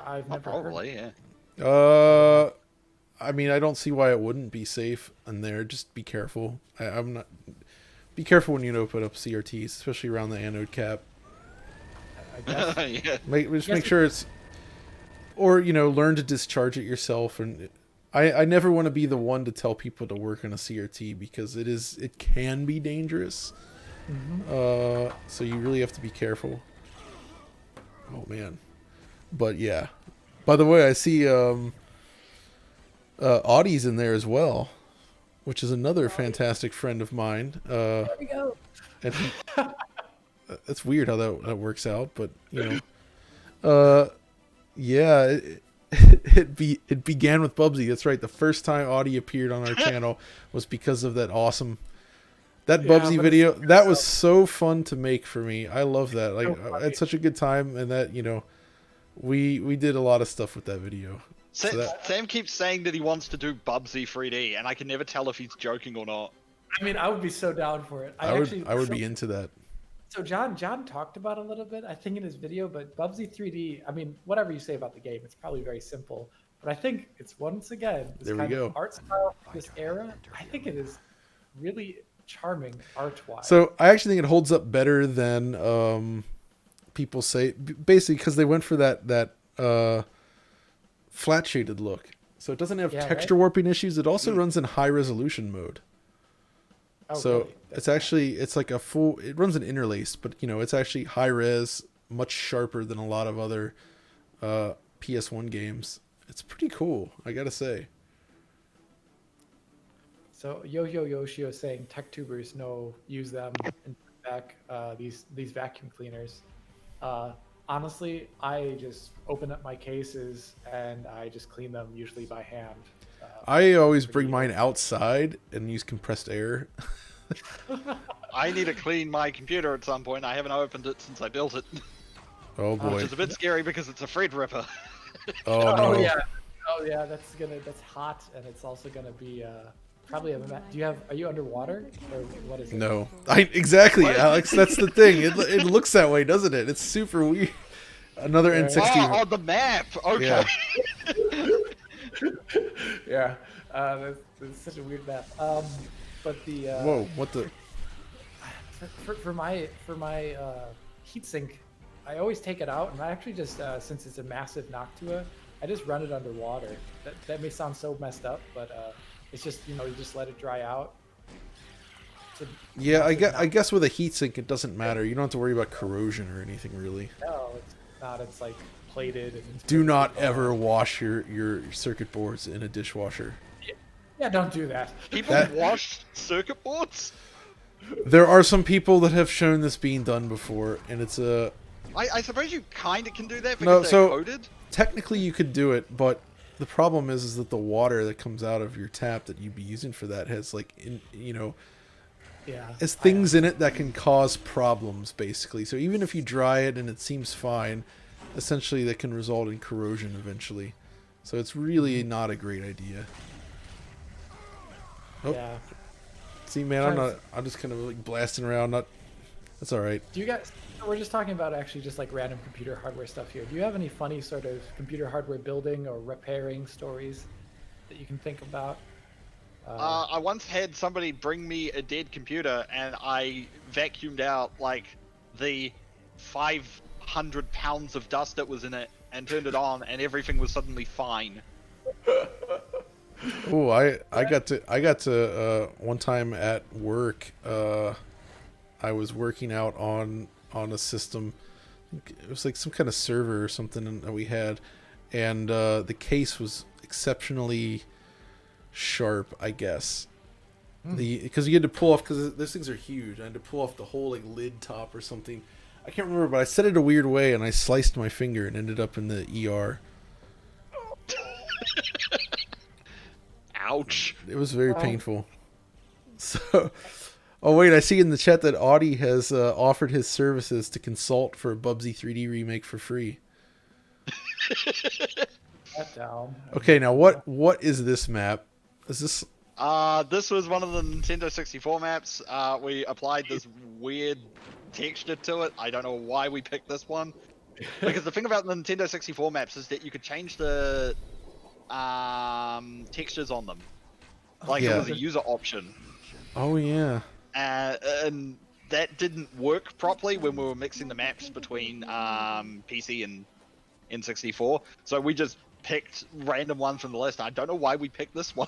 I've never Probably, heard. yeah. I mean, I don't see why it wouldn't be safe in there. Just be careful. I'm not. Be careful when you open up CRTs, especially around the anode cap. I guess. Yeah. Make sure it's, or learn to discharge it yourself. And I never want to be the one to tell people to work on a CRT, because it can be dangerous. So you really have to be careful. Oh man, but yeah. By the way, I see Audie's in there as well, which is another fantastic friend of mine. There we go. And it's weird how that works out, but yeah, it began with Bubsy. That's right. The first time Audie appeared on our channel was because of that Bubsy video. That was so fun to make for me. I love that. Like, I had such a good time, and that we did a lot of stuff with that video. Sam keeps saying that he wants to do Bubsy 3D, and I can never tell if he's joking or not. I mean, I would be so down for it. I would be into that. So John talked about it a little bit, I think, in his video, but Bubsy 3D, I mean, whatever you say about the game, it's probably very simple. But I think it's, once again, this There we kind go. of art style for this era. I think it is really charming art-wise. So I actually think it holds up better than people say, basically because they went for that flat shaded look. So it doesn't have texture warping issues. It also runs in high resolution mode. Oh, So really? it's like it runs an interlaced, but it's actually high res, much sharper than a lot of other PS1 games. It's pretty cool, I gotta say. So Yo-Yo Yoshio is saying tech tubers use them and back these vacuum cleaners. Honestly, I just open up my cases and I just clean them usually by hand. I always bring mine outside and use compressed air. I need to clean my computer at some point. I haven't opened it since I built it. Oh boy. Which is a bit scary because it's a Fred Ripper. Oh no. Oh yeah, that's hot, and it's also gonna be probably are you underwater, or what is it? No. Exactly, Alex. That's the thing. It looks that way, doesn't it? It's super weird. Another N60. Oh, on the map. Okay. Yeah. That's such a weird map. But the Whoa! What the? for my heatsink, I always take it out, and I actually just since it's a massive Noctua, I just run it underwater. That may sound so messed up, but it's just you just let it dry out. Yeah, I guess with a heatsink it doesn't matter. You don't have to worry about corrosion or anything really. No, it's not. It's like plated. And Do not ever wash your circuit boards in a dishwasher. Yeah, don't do that. People wash circuit boards? There are some people that have shown this being done before, and it's a. I suppose you kind of can do that because they're coated. Technically you could do it, but the problem is that the water that comes out of your tap that you'd be using for that has has things in it that can cause problems basically. So even if you dry it and it seems fine, essentially that can result in corrosion eventually. So it's really not a great idea. Oh. Yeah. See, man, I'm just kind of like blasting around. That's all right. Do you guys? We're just talking about actually just like random computer hardware stuff here. Do you have any funny sort of computer hardware building or repairing stories that you can think about? I once had somebody bring me a dead computer, and I vacuumed out like the 500 pounds of dust that was in it, and turned it on, and everything was suddenly fine. Oh, I got to one time at work. I was working out on a system. It was like some kind of server or something that we had, and the case was exceptionally sharp, I guess. Because you had to pull off, because those things are huge. I had to pull off the whole like lid top or something. I can't remember, but I said it a weird way, and I sliced my finger and ended up in the ER. Ouch. It was very painful. So, oh wait, I see in the chat that Audie has offered his services to consult for a Bubsy 3D remake for free. That down. Okay, now what is this map? Is this? This was one of the Nintendo 64 maps. We applied this weird texture to it. I don't know why we picked this one. Because the thing about the Nintendo 64 maps is that you could change the textures on them. Like it was a user option. Oh yeah. And that didn't work properly when we were mixing the maps between PC and N64. So we just picked random ones from the list. I don't know why we picked this one.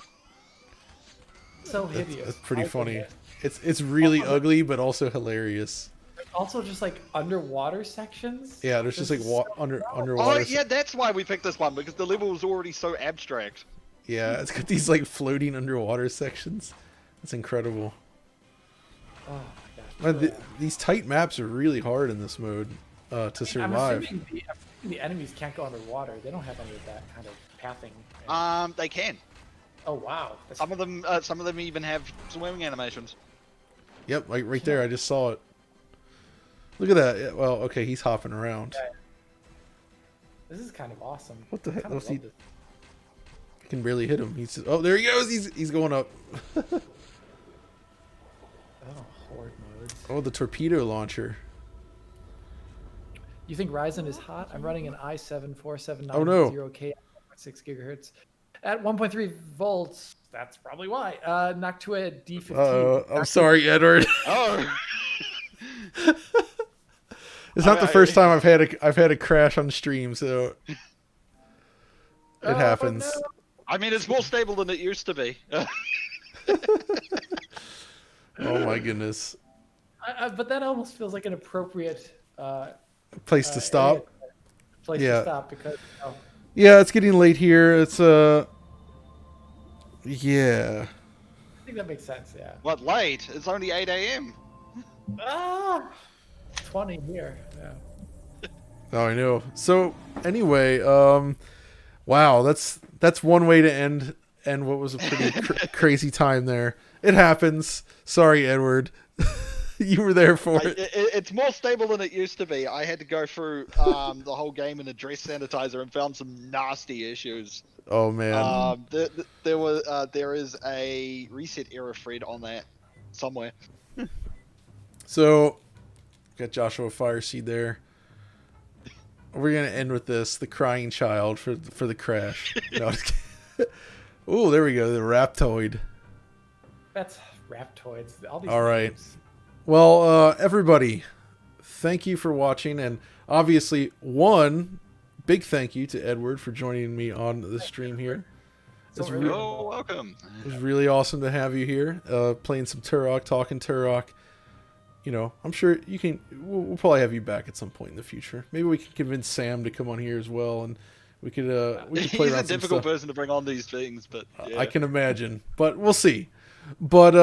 So hideous. That's pretty I funny. forget. It's really ugly, but also hilarious. Also, just like underwater sections. Yeah, there's just like underwater. Oh yeah, that's why we picked this one, because the level was already so abstract. Yeah, it's got these like floating underwater sections. That's incredible. Oh my gosh. These tight maps are really hard in this mode to survive. I'm assuming the enemies can't go underwater. They don't have any of that kind of pathing. They can. Oh wow. Some of them even have swimming animations. Yep, like right there. I just saw it. Look at that. Yeah, well, okay, he's hopping around. Yeah. This is kind of awesome. What the heck? Kind of What's he? love this. I can barely hit him. He's just, oh, there he goes. He's going up. Oh, horde modes. Oh, the torpedo launcher. You think Ryzen is hot? I'm running an i7-4790K Oh, no. 6 gigahertz at 1.3 volts. That's probably why. Noctua D15. I'm sorry, Edward. Oh. It's not the first time I've had a crash on stream, so it happens. No. I mean, it's more stable than it used to be. Oh my goodness. But that almost feels like an appropriate Place to stop. place Yeah. to stop because Yeah, it's getting late here. It's yeah. I think that makes sense. Yeah. What, late? It's only 8 a.m. 20 here. Yeah. Oh, I know. So anyway, wow, that's one way to end what was a pretty crazy time there. It happens. Sorry, Edward. You were there for it. It's more stable than it used to be. I had to go through the whole game in a dress sanitizer and found some nasty issues. Oh man. There is a reset error thread on that somewhere. So, got Joshua Fireseed there. We're gonna end with this: the crying child for the crash. No, oh, there we go. The Raptoid. That's Raptoids. All these All right. names. Well, everybody, thank you for watching, and obviously, one big thank you to Edward for joining me on the stream here. It's Really Oh, welcome. It was really awesome to have you here, playing some Turok, talking Turok. You know, I'm sure you can. We'll probably have you back at some point in the future. Maybe we can convince Sam to come on here as well, and we could play He's around a some difficult stuff. person to bring on these things, but yeah. I can imagine, but we'll see. But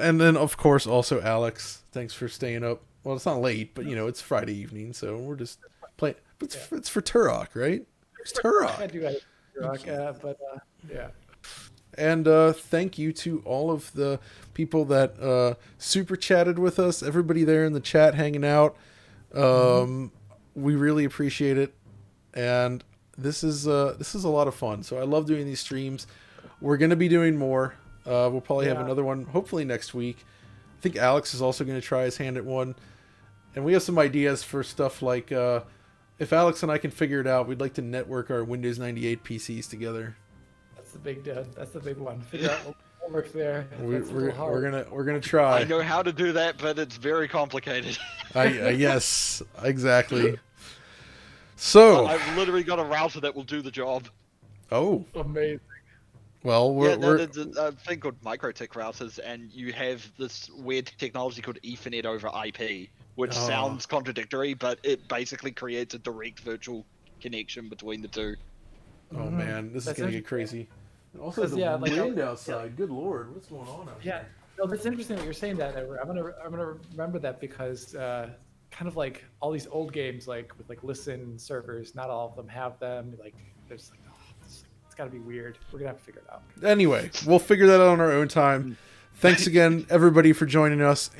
and then of course also Alex, thanks for staying up. Well, it's not late, but you know it's Friday evening, so we're just playing. But it's for Turok, right? It's I Turok. do like Turok, but yeah. And thank you to all of the people that super chatted with us. Everybody there in the chat hanging out. We really appreciate it. And this is a lot of fun. So I love doing these streams. We're gonna be doing more. We'll probably have another one hopefully next week. I think Alex is also going to try his hand at one. And we have some ideas for stuff like if Alex and I can figure it out, we'd like to network our Windows 98 PCs together. That's the big one. Figure out what works there. That's a We're little hard. gonna try. I know how to do that, but it's very complicated. Yes, exactly. So I've literally got a router that will do the job. oh Amazing. well Yeah, we're there's a thing called microtik routers, and you have this weird technology called Ethernet over IP, which sounds contradictory, but it basically creates a direct virtual connection between the two. oh man, this is That's gonna get crazy. And also Because, the yeah, like, wind outside. Good lord, what's going on out Yeah. here? No, that's interesting that you're saying that. Edward. I'm gonna remember that because kind of like all these old games, like with like listen servers. Not all of them have them. Like there's like, it's got to be weird. We're gonna have to figure it out. Anyway, we'll figure that out on our own time. Thanks again, everybody, for joining us.